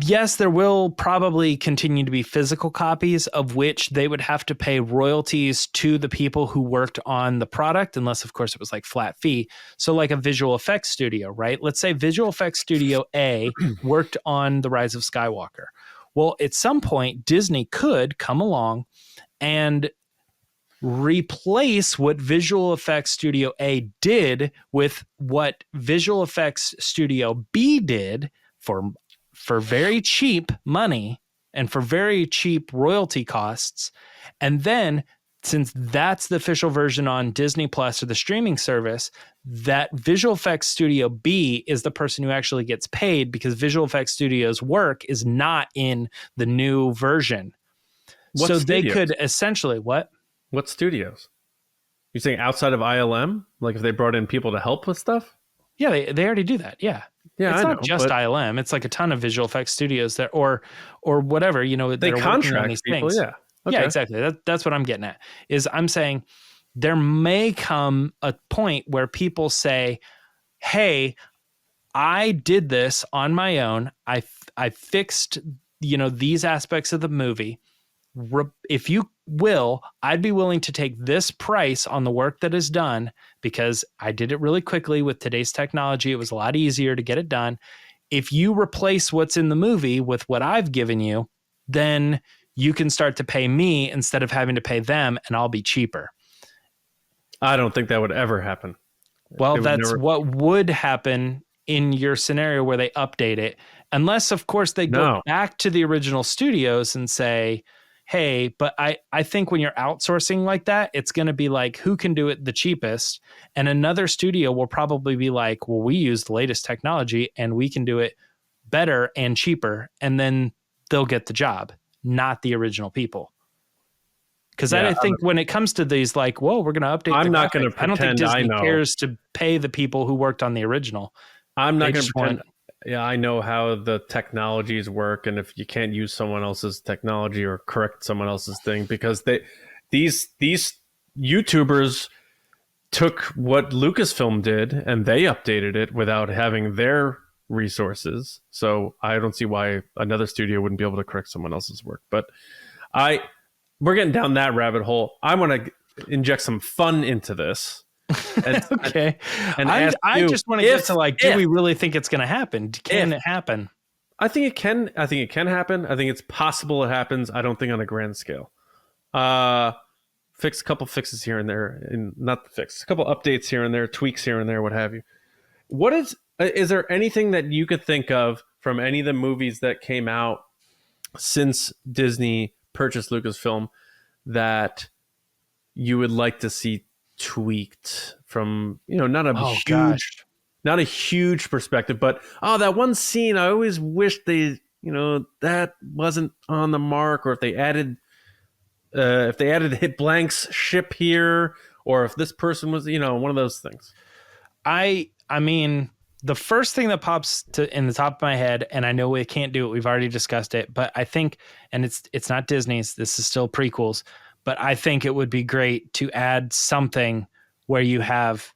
B: yes, there will probably continue to be physical copies of which they would have to pay royalties to the people who worked on the product, unless, of course, it was like flat fee. So like a visual effects studio, right? Let's say Visual Effects Studio A worked on The Rise of Skywalker. Well, at some point, Disney could come along and replace what Visual Effects Studio A did with what Visual Effects Studio B did for very cheap money and for very cheap royalty costs. And then since that's the official version on Disney Plus or the streaming service, that Visual Effects Studio B is the person who actually gets paid because Visual Effects Studio's work is not in the new version.
A: What
B: so
A: studios?
B: They could essentially, what
A: studios? You're saying outside of ILM? Like if they brought in people to help with stuff?
B: Yeah, they already do that. Yeah.
A: Yeah,
B: it's
A: I
B: not
A: know,
B: just ILM. It's like a ton of visual effects studios that, or whatever,
A: they contract these people.
B: things.
A: Yeah.
B: Okay. Yeah, exactly. That's what I'm getting at is I'm saying there may come a point where people say, hey, I did this on my own. I fixed, these aspects of the movie. If you will, I'd be willing to take this price on the work that is done because I did it really quickly with today's technology. It was a lot easier to get it done. If you replace what's in the movie with what I've given you, then you can start to pay me instead of having to pay them, and I'll be cheaper.
A: I don't think that would ever happen.
B: Well, that's what would happen in your scenario where they update it, unless, of course, they go back to the original studios and say, hey, but I think when you're outsourcing like that, it's going to be like, who can do it the cheapest? And another studio will probably be like, well, we use the latest technology and we can do it better and cheaper. And then they'll get the job, not the original people. Because I think when it comes to these, like, whoa, we're going to update.
A: I'm not going to pretend
B: I don't think Disney cares to pay the people who worked on the original.
A: I'm not going to pretend. Yeah, I know how the technologies work, and if you can't use someone else's technology or correct someone else's thing, because these YouTubers took what Lucasfilm did and they updated it without having their resources. So I don't see why another studio wouldn't be able to correct someone else's work. But we're getting down that rabbit hole. I want to inject some fun into this. And,
B: okay. And I just want to get to like, do we really think it's going to happen? Can it happen?
A: I think it can. I think it can happen. I think it's possible it happens. I don't think on a grand scale. Fix a couple fixes here and there, and not the fix, a couple updates here and there, tweaks here and there, what have you. What is there anything that you could think of from any of the movies that came out since Disney purchased Lucasfilm that you would like to see tweaked from, not a huge perspective, but that one scene I always wish they, that wasn't on the mark, or if they added hit blank's ship here, or if this person was, one of those things.
B: I mean, the first thing that pops in the top of my head, and I know we can't do it, we've already discussed it, but I think, and it's not Disney's, this is still prequels, but I think it would be great to add something where you have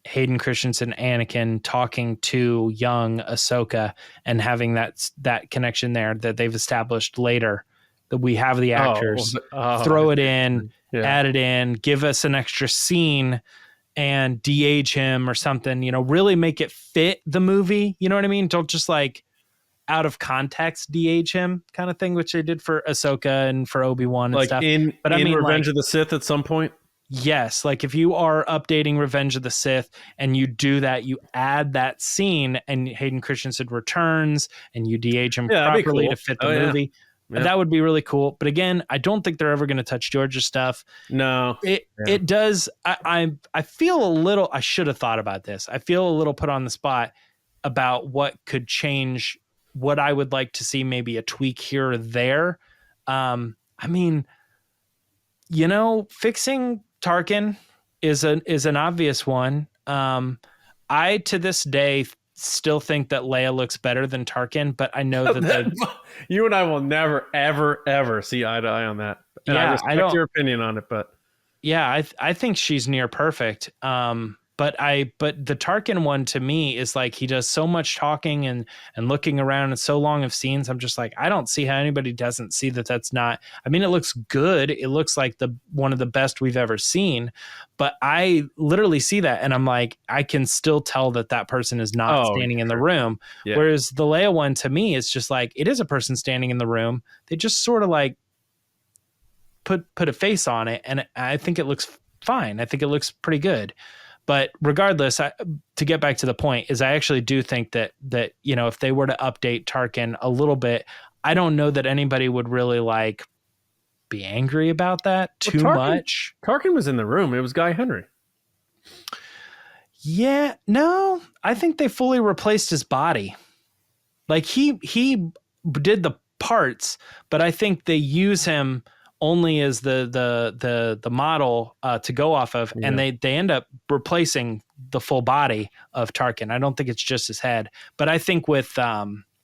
B: Hayden Christensen, Anakin talking to young Ahsoka and having that connection there that they've established later, that we have the actors throw it in, add it in, give us an extra scene and de-age him or something, really make it fit the movie. You know what I mean? Don't just like out of context de-age him kind of thing, which they did for Ahsoka and for Obi-Wan and
A: like
B: stuff.
A: But I mean, Revenge of the Sith at some point.
B: Yes, like if you are updating Revenge of the Sith and you do that, you add that scene and Hayden Christensen returns and you de-age him
A: Yeah, that'd be
B: properly
A: cool.
B: to fit the
A: Oh, yeah.
B: movie.
A: Yeah.
B: That would be really cool. But again, I don't think they're ever going to touch George's stuff.
A: No.
B: It does. I feel a little, I should have thought about this. I feel a little put on the spot about what could change, what I would like to see, maybe a tweak here or there. I mean, you know, fixing Tarkin is an obvious one. I to this day still think that Leia looks better than Tarkin, but I know that
A: you and I will never, ever, ever see eye to eye on that. And I respect your opinion on it, but
B: yeah, I think she's near perfect. But the Tarkin one to me is like he does so much talking and looking around and so long of scenes. I'm just like, I don't see how anybody doesn't see that that's not. I mean, it looks good. It looks like one of the best we've ever seen. But I literally see that and I'm like, I can still tell that person is not standing in the room. Yeah. Whereas the Leia one to me is just like it is a person standing in the room. They just sort of like put a face on it, and I think it looks fine. I think it looks pretty good. But regardless, to get back to the point, is I actually do think that you know, if they were to update Tarkin a little bit, I don't know that anybody would really like be angry about that too much.
A: Tarkin was in the room. It was Guy Henry.
B: Yeah, no, I think they fully replaced his body. Like he did the parts, but I think they use him only as the model to go off of, and they end up replacing the full body of Tarkin. I don't think it's just his head, but I think with Leia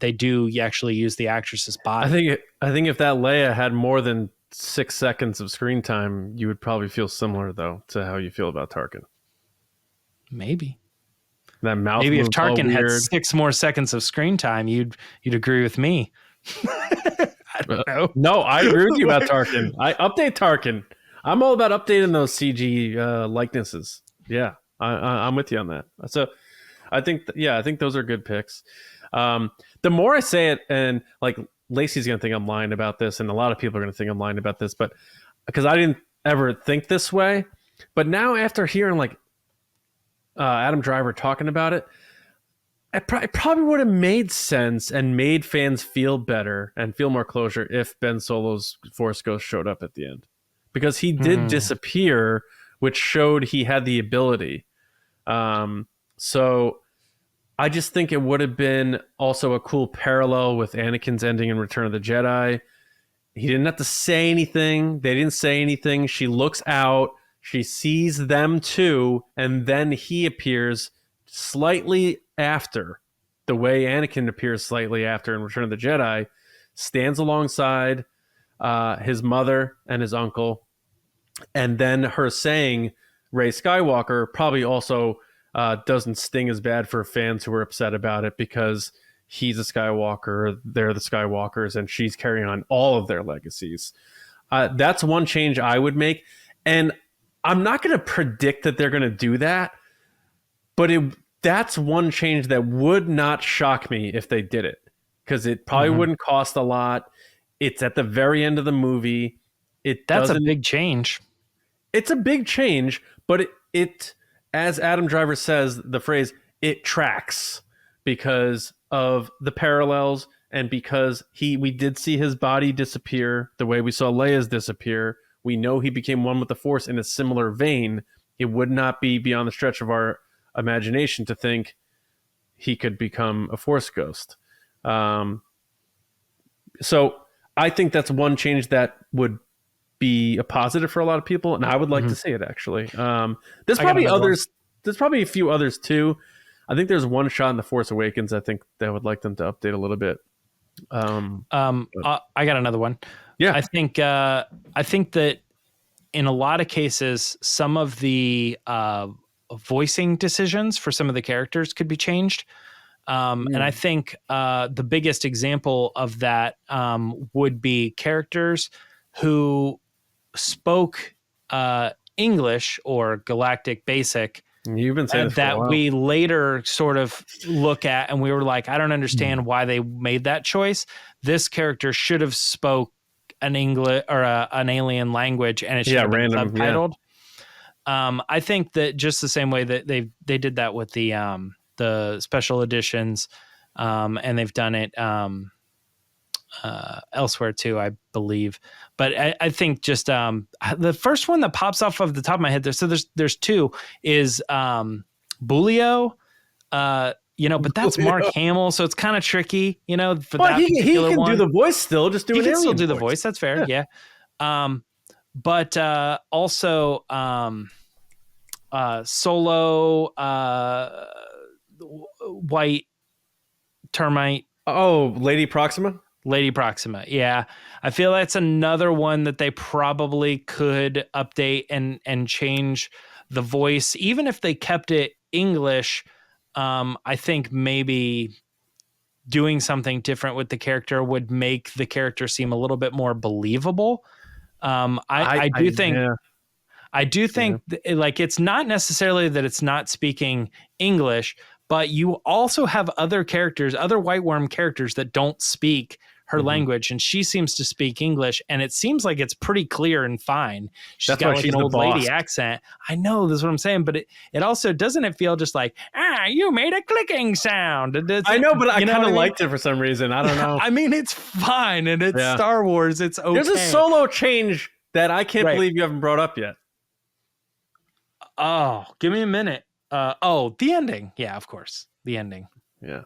B: they do actually use the actress's body.
A: I think if that Leia had more than 6 seconds of screen time, you would probably feel similar though to how you feel about Tarkin.
B: Maybe
A: that mouth.
B: Maybe if Tarkin had 6 more seconds of screen time, you'd agree with me. I don't know.
A: No, I agree with you about Tarkin. I update Tarkin. I'm all about updating those CG likenesses. Yeah, I'm with you on that. So I think, I think those are good picks. The more I say it, and like Lacey's going to think I'm lying about this, and a lot of people are going to think I'm lying about this, but because I didn't ever think this way. But now after hearing like Adam Driver talking about it, it probably would have made sense and made fans feel better and feel more closure if Ben Solo's Force Ghost showed up at the end, because he did disappear, which showed he had the ability. So I just think it would have been also a cool parallel with Anakin's ending in Return of the Jedi. He didn't have to say anything. They didn't say anything. She looks out. She sees them too, and then he appears slightly after, the way Anakin appears slightly after in Return of the Jedi, stands alongside his mother and his uncle, and then her saying Rey Skywalker probably also doesn't sting as bad for fans who are upset about it, because he's a Skywalker, they're the Skywalkers, and she's carrying on all of their legacies. That's one change I would make, and I'm not going to predict that they're going to do that, but that's one change that would not shock me if they did it, because it probably wouldn't cost a lot. It's at the very end of the movie.
B: That's a big change.
A: It's a big change, but it as Adam Driver says, the phrase, it tracks because of the parallels, and because we did see his body disappear the way we saw Leia's disappear. We know he became one with the Force in a similar vein. It would not be beyond the stretch of our imagination to think he could become a Force ghost. So I think that's one change that would be a positive for a lot of people, and I would like to see it actually. There's probably others. There's probably a few others too. I think there's one shot in The Force Awakens I think that I would like them to update a little bit.
B: I got another one.
A: Yeah,
B: I think that in a lot of cases, some of the voicing decisions for some of the characters could be changed. And I think the biggest example of that would be characters who spoke English or Galactic Basic.
A: You've been saying
B: that we later sort of look at and we were like, I don't understand why they made that choice. This character should have spoke an English or an alien language, and it should have been
A: random,
B: subtitled. I think that just the same way that they did that with the special editions, and they've done it elsewhere too, I believe. But I think just the first one that pops off of the top of my head there. So there's two is Bulio. But that's Mark Hamill, so it's kind of tricky, for that
A: he
B: particular
A: can
B: one.
A: do the voice still, just do
B: He
A: an
B: can
A: alien
B: still do the
A: voice.
B: voice. That's fair, yeah. But also Solo, White Termite.
A: Oh, Lady Proxima?
B: Lady Proxima, yeah. I feel that's another one that they probably could update and change the voice, even if they kept it English. I think maybe doing something different with the character would make the character seem a little bit more believable. I do think like it's not necessarily that it's not speaking English, but you also have other characters, other White Worm characters that don't speak her language, and she seems to speak English, and it seems like it's pretty clear and fine. She's got like an old lady accent. I know, that's what I'm saying, but it also doesn't it feel just like, you made a clicking sound.
A: I know, but I kind of liked it for some reason. I don't know.
B: I mean, it's fine, and it's Star Wars. It's okay.
A: There's a Solo change that I can't believe you haven't brought up yet.
B: Oh, give me a minute. The ending. Yeah, of course, the ending.
A: Yeah,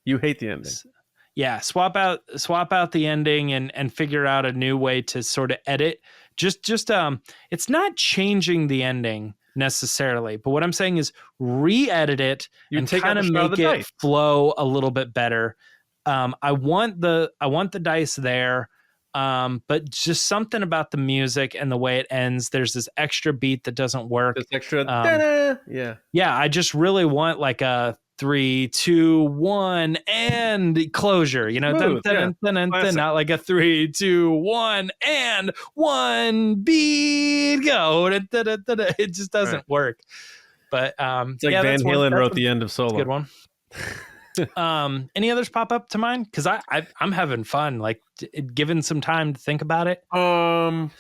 A: you hate the ending.
B: Yeah, swap out the ending and figure out a new way to sort of edit. Just it's not changing the ending necessarily, but what I'm saying is re-edit it and kind of make it flow a little bit better. I want the dice there, but just something about the music and the way it ends. There's this extra beat that doesn't work.
A: This extra,
B: yeah. I just really want like a 3, 2, 1 and closure, not like a 3, 2, 1 and 1 beat go. It just doesn't work. But
A: it's like Van Halen wrote the end of Solo.
B: That's a good one. Any others pop up to mind? Because I'm having fun, like given some time to think about it.
A: I'm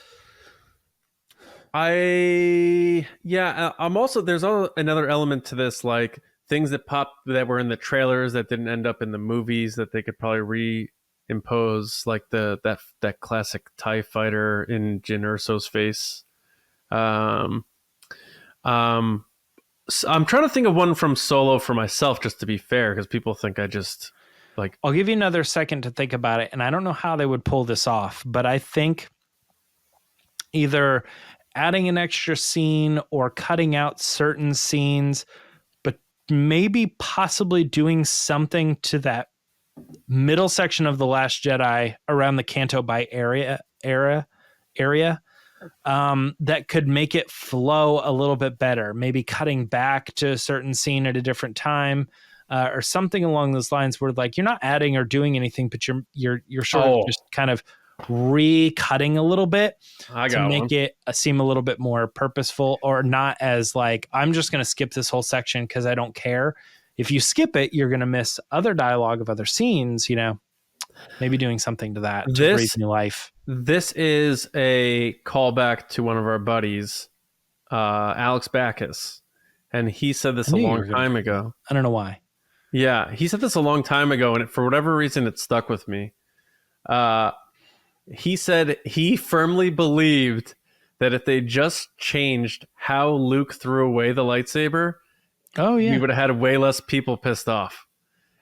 A: also, there's another element to this, like things that that were in the trailers that didn't end up in the movies that they could probably reimpose, like that classic TIE fighter in Jyn Erso's face. So I'm trying to think of one from Solo for myself, just to be fair, because people think I just like.
B: I'll give you another second to think about it, and I don't know how they would pull this off, but I think either adding an extra scene or cutting out certain scenes, but maybe possibly doing something to that middle section of The Last Jedi around the Canto Bight area that could make it flow a little bit better. Maybe cutting back to a certain scene at a different time, or something along those lines, where like you're not adding or doing anything, but you're sort of just kind of recutting a little bit to make it seem a little bit more purposeful, or not as like, I'm just going to skip this whole section because I don't care. If you skip it, you're going to miss other dialogue of other scenes, maybe doing something to that to breathe new life.
A: This is a callback to one of our buddies, Alex Backus. And he said this a long time ago.
B: I don't know why.
A: Yeah, he said this a long time ago, and for whatever reason, it stuck with me. He said he firmly believed that if they just changed how Luke threw away the lightsaber, we would have had way less people pissed off.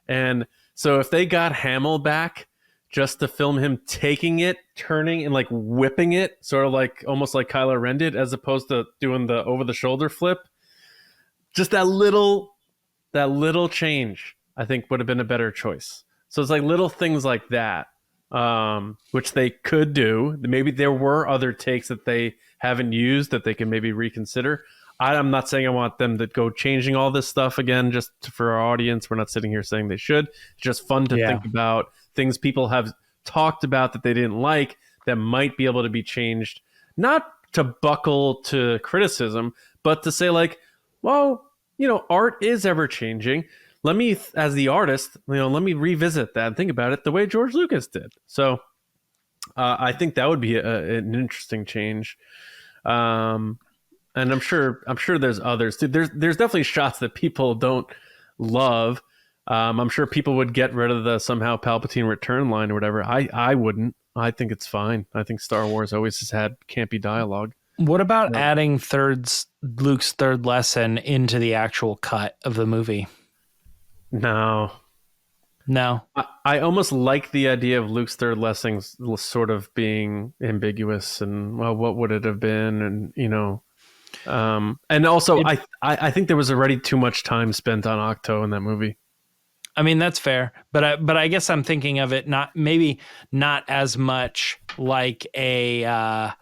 A: And so if they got Hamill back just to film him taking it, turning, and like whipping it, sort of like almost like Kylo Ren did, as opposed to doing the over-the-shoulder flip, just that little change, I think, would have been a better choice. So it's like little things like that, which they could do. Maybe there were other takes that they haven't used that they can maybe reconsider. I'm not saying I want them to go changing all this stuff again just for our audience. We're not sitting here saying they should. It's just fun to think about things people have talked about that they didn't like that might be able to be changed, not to buckle to criticism, but to say like, well, art is ever changing. Let me, as the artist, let me revisit that and think about it the way George Lucas did. So I think that would be an interesting change. And I'm sure there's others too. There's definitely shots that people don't love. I'm sure people would get rid of the somehow Palpatine return line or whatever. I wouldn't. I think it's fine. I think Star Wars always has had campy dialogue.
B: What about adding Luke's third lesson into the actual cut of the movie?
A: No. I almost like the idea of Luke's third lesson sort of being ambiguous and, well, what would it have been? And, you know, and also I think there was already too much time spent on Octo in that movie.
B: I mean, that's fair, but I guess I'm thinking of it not as much like a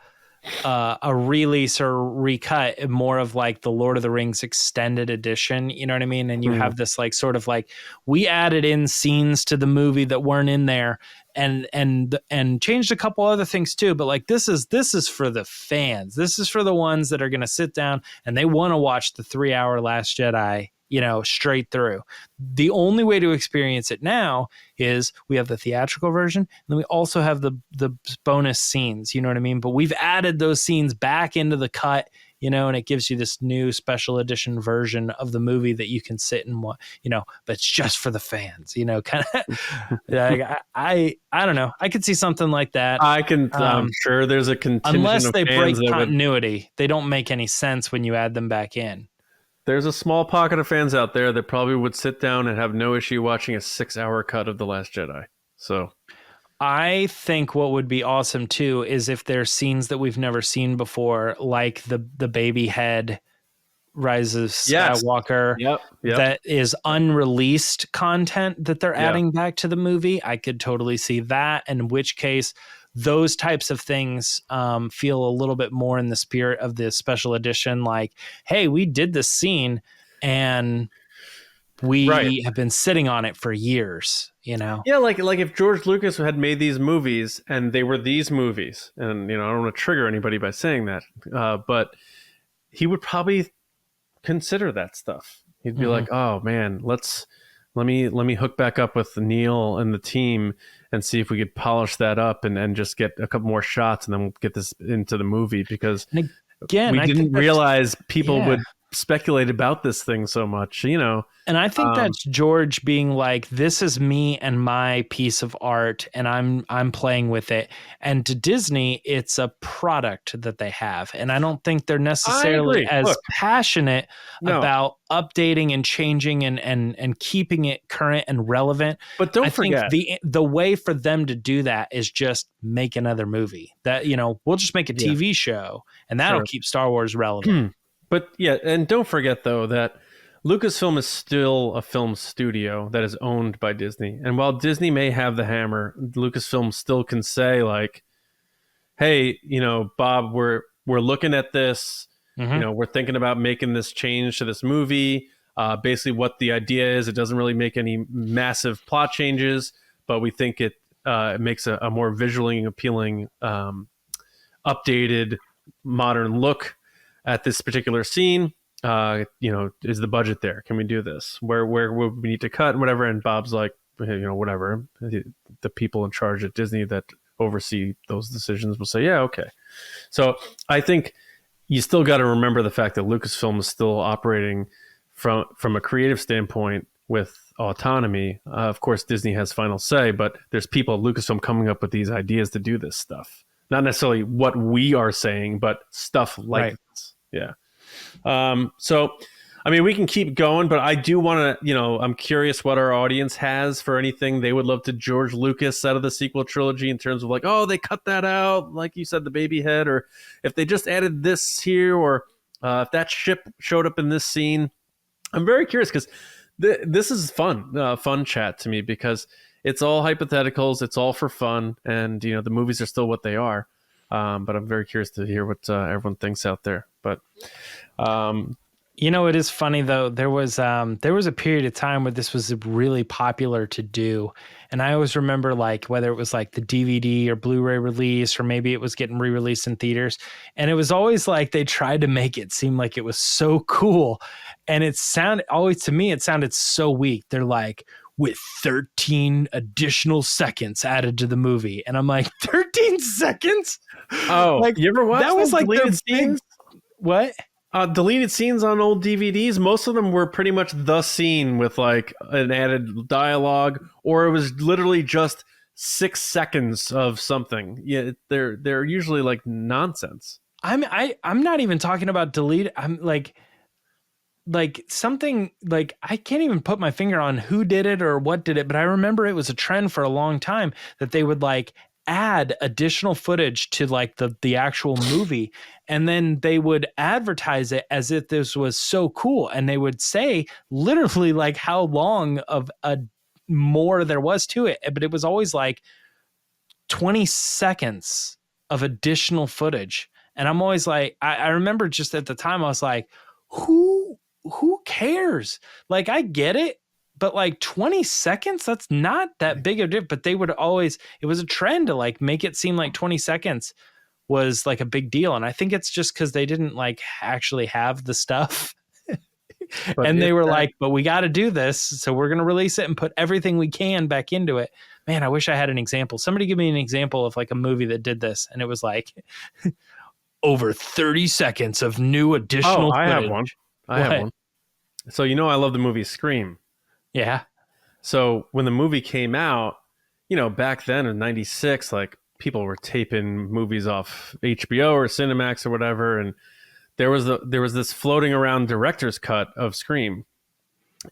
B: release or recut, more of like the Lord of the Rings extended edition. You know what I mean? And you have this like sort of like, we added in scenes to the movie that weren't in there, and changed a couple other things too. But like this is for the fans. This is for the ones that are going to sit down and they want to watch the 3-hour Last Jedi, you know, straight through. The only way to experience it now is we have the theatrical version, and then we also have the bonus scenes, you know what I mean? But we've added those scenes back into the cut, you know, and it gives you this new special edition version of the movie that you can sit and watch, you know, but it's just for the fans, you know, kind of. I don't know. I could see something like that.
A: I'm sure there's a contingent
B: unless
A: of
B: they
A: fans
B: break continuity. They don't make any sense when you add them back in.
A: There's a small pocket of fans out there that probably would sit down and have no issue watching a 6-hour cut of The Last Jedi. So
B: I think what would be awesome too is if there's scenes that we've never seen before, like the baby head Rise of Skywalker.
A: Yep.
B: That is unreleased content that they're adding back to the movie. I could totally see that, in which case those types of things feel a little bit more in the spirit of the special edition. Like, hey, we did this scene and we have been sitting on it for years, you know?
A: Yeah, like if George Lucas had made these movies and they were these movies, and, you know, I don't want to trigger anybody by saying that, but he would probably consider that stuff. He'd be like, oh man, let me hook back up with Neil and the team and see if we could polish that up and just get a couple more shots, and then we'll get this into the movie, because
B: again,
A: we didn't realize people would speculate about this thing so much, you know.
B: And I think that's George being like, this is me and my piece of art, and I'm playing with it. And to Disney, it's a product that they have. And I don't think they're necessarily as passionate about updating and changing and keeping it current and relevant.
A: But don't forget,
B: the way for them to do that is just make another movie. That, you know, we'll just make a TV show, and that'll keep Star Wars relevant.
A: But yeah, and don't forget though that Lucasfilm is still a film studio that is owned by Disney. And while Disney may have the hammer, Lucasfilm still can say like, hey, you know, Bob, we're looking at this, you know, we're thinking about making this change to this movie. Basically what the idea is, it doesn't really make any massive plot changes, but we think it makes a more visually appealing, updated, modern look at this particular scene. You know, is the budget there? Can we do this? Where would we need to cut and whatever? And Bob's like, you know, whatever. The people in charge at Disney that oversee those decisions will say, yeah, okay. So I think you still got to remember the fact that Lucasfilm is still operating from a creative standpoint with autonomy. Of course, Disney has final say, but there's people at Lucasfilm coming up with these ideas to do this stuff. Not necessarily what we are saying, but stuff like this. Yeah. So, I mean, we can keep going, but I do want to, you know, I'm curious what our audience has for anything they would love to George Lucas out of the sequel trilogy in terms of like, oh, they cut that out, like you said, the baby head, or if they just added this here, or if that ship showed up in this scene. I'm very curious because this is fun chat to me, because it's all hypotheticals, it's all for fun, and, you know, the movies are still what they are. But I'm very curious to hear what everyone thinks out there. But
B: you know, it is funny though. There was a period of time where this was really popular to do, and I always remember like whether it was like the DVD or Blu-ray release, or maybe it was getting re-released in theaters, and it was always like they tried to make it seem like it was so cool, and it sounded so weak. They're like, with 13 additional seconds added to the movie. And I'm like, 13 seconds?
A: Oh,
B: like,
A: you ever watch
B: that was like
A: deleted
B: their
A: scenes?
B: What?
A: Deleted scenes on old DVDs. Most of them were pretty much the scene with like an added dialogue, or it was literally just 6 seconds of something. Yeah, they're usually like nonsense.
B: I'm not even talking about delete. I'm like something like I can't even put my finger on who did it or what did it, but I remember it was a trend for a long time that they would like add additional footage to like the actual movie, and then they would advertise it as if this was so cool, and they would say literally like how long of a more there was to it, but it was always like 20 seconds of additional footage. And I'm always like, I remember just at the time I was like, who cares? Like, I get it, but like 20 seconds, that's not that big of a difference. But they would always, it was a trend to like make it seem like 20 seconds was like a big deal. And I think it's just because they didn't like actually have the stuff. And they were like, but we got to do this. So we're going to release it and put everything we can back into it. Man, I wish I had an example. Somebody give me an example of like a movie that did this. And it was like over 30 seconds of new additional footage.
A: Have one. I have one. So, I love the movie Scream.
B: Yeah.
A: So when the movie came out, back then in 96, like people were taping movies off HBO or Cinemax or whatever. And there was this floating around director's cut of Scream.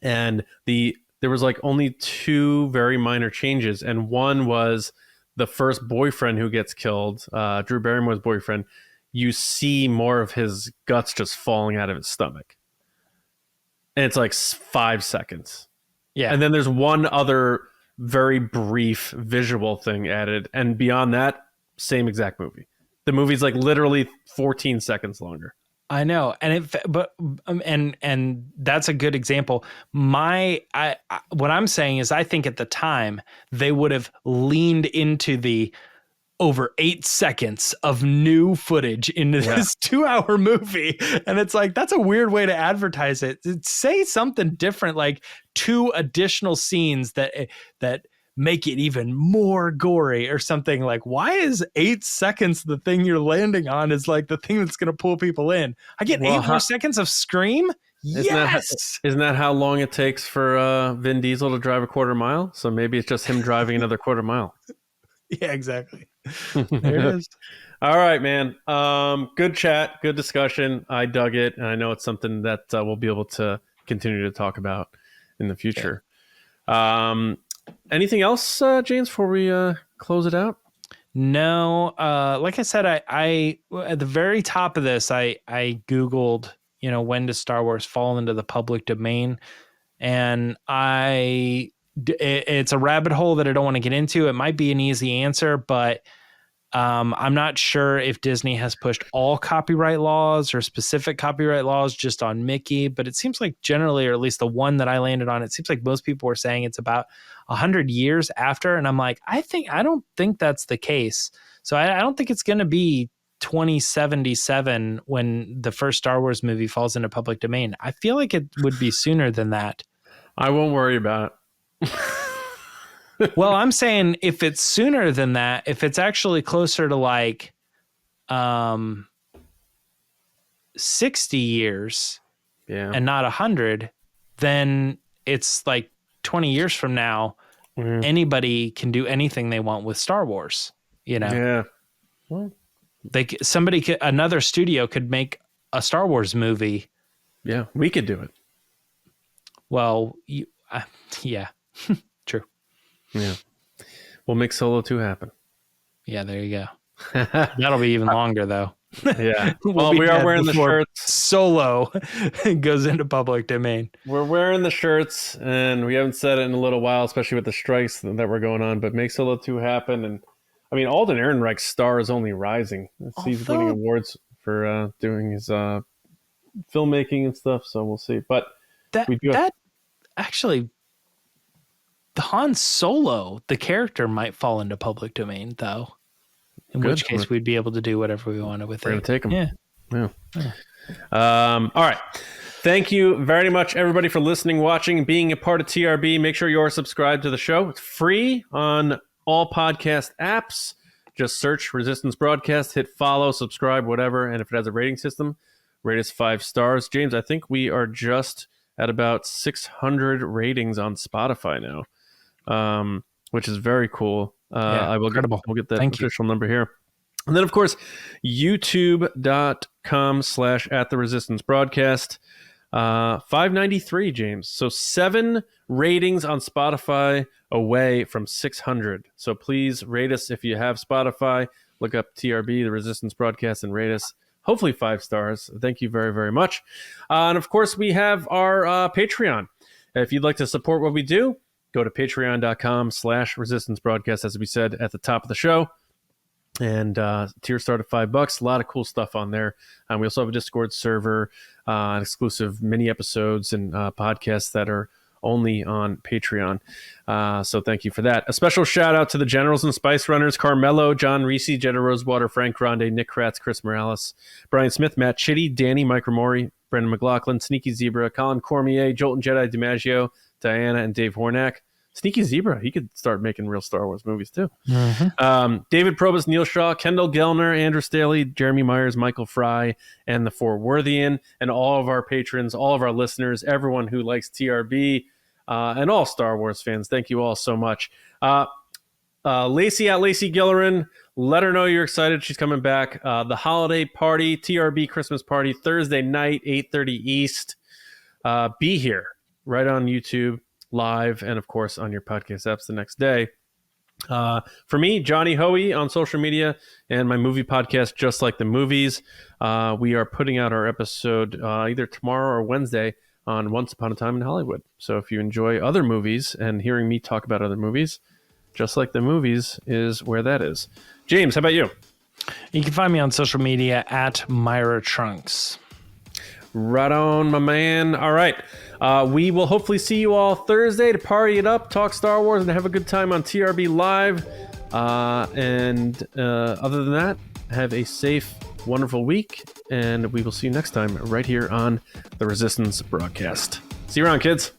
A: And there was like only 2 very minor changes. And one was the first boyfriend who gets killed, Drew Barrymore's boyfriend. You see more of his guts just falling out of his stomach. And it's like 5 seconds.
B: Yeah.
A: And then there's one other very brief visual thing added. And beyond that, same exact movie. The movie's like literally 14 seconds longer.
B: I know. And that's a good example. What I'm saying is I think at the time they would have leaned into the over 8 seconds of new footage into this 2-hour movie. And it's like, that's a weird way to advertise it. Say something different, like 2 additional scenes that make it even more gory or something. Like, why is 8 seconds the thing you're landing on is like the thing that's going to pull people in? I get 8 more seconds of Scream.
A: Isn't that how long it takes for Vin Diesel to drive a quarter mile? So maybe it's just him driving another quarter mile.
B: Yeah, exactly. There it is.
A: All right, man. Good chat, good discussion. I dug it, and I know it's something that we'll be able to continue to talk about in the future. Yeah. Anything else, James, before we close it out?
B: No. Like I said, I at the very top of this, I Googled, when does Star Wars fall into the public domain? And it's a rabbit hole that I don't want to get into. It might be an easy answer, but I'm not sure if Disney has pushed all copyright laws or specific copyright laws just on Mickey, but it seems like generally, or at least the one that I landed on, it seems like most people were saying it's about 100 years after. And I'm like, I don't think that's the case. So I don't think it's going to be 2077 when the first Star Wars movie falls into public domain. I feel like it would be sooner than that.
A: I won't worry about it.
B: Well, I'm saying if it's sooner than that, if it's actually closer to like 60 years and not 100, then it's like 20 years from now, anybody can do anything they want with Star Wars,
A: Yeah. Well,
B: another studio could make a Star Wars movie.
A: Yeah, we could do it.
B: Well, yeah, true.
A: Yeah. We'll make Solo 2 happen.
B: Yeah, there you go. That'll be even longer, though.
A: Yeah. Well, we are wearing the shirts.
B: Solo goes into public domain.
A: We're wearing the shirts, and we haven't said it in a little while, especially with the strikes that were going on, but make Solo 2 happen. And I mean, Alden Ehrenreich's star is only rising. He's winning awards for doing his filmmaking and stuff, so we'll see. But actually,
B: the Han Solo, the character, might fall into public domain, though. In which case, we'd be able to do whatever we wanted with it.
A: We're going to take him.
B: Yeah.
A: All right. Thank you very much, everybody, for listening, watching, and being a part of TRB. Make sure you are subscribed to the show. It's free on all podcast apps. Just search Resistance Broadcast, hit follow, subscribe, whatever. And if it has a rating system, rate us 5 stars. James, I think we are just at about 600 ratings on Spotify now, which is very cool. We'll get that official number here. And then, of course, youtube.com/@theResistanceBroadcast. 593, James. So 7 ratings on Spotify away from 600. So please rate us if you have Spotify. Look up TRB, The Resistance Broadcast, and rate us. Hopefully 5 stars. Thank you very, very much. And of course, we have our Patreon. If you'd like to support what we do, go to patreon.com/Resistance Broadcast, as we said at the top of the show. And tier start at $5. A lot of cool stuff on there. We also have a Discord server, exclusive mini episodes and podcasts that are only on Patreon. So thank you for that. A special shout out to the Generals and Spice Runners: Carmelo, John Reese, Jetta Rosewater, Frank Grande, Nick Kratz, Chris Morales, Brian Smith, Matt Chitty, Danny, Mike Ramori, Brendan McLaughlin, Sneaky Zebra, Colin Cormier, Jolton Jedi, DiMaggio, Diana, and Dave Hornack. Sneaky Zebra, he could start making real Star Wars movies too. David Probus, Neil Shaw, Kendall Gellner, Andrew Staley, Jeremy Myers, Michael Fry, and the Forworthian, and all of our patrons, all of our listeners, everyone who likes TRB, and all Star Wars fans. Thank you all so much. Lacey Gilleran, let her know you're excited. She's coming back. The holiday party, TRB Christmas party, Thursday night, 8:30 East. Be here right on YouTube live, and of course on your podcast apps the next day. For me, Johnny Hoey on social media, and my movie podcast, Just Like the Movies. We are putting out our episode either tomorrow or Wednesday on Once Upon a Time in Hollywood. So if you enjoy other movies and hearing me talk about other movies, Just Like the Movies is where that is. James, how about you?
B: You can find me on social media at Myra Trunks.
A: Right on, my man. All right. We will hopefully see you all Thursday to party it up, talk Star Wars, and have a good time on TRB Live. And other than that, have a safe, wonderful week, and we will see you next time right here on the Resistance Broadcast. See you around, kids.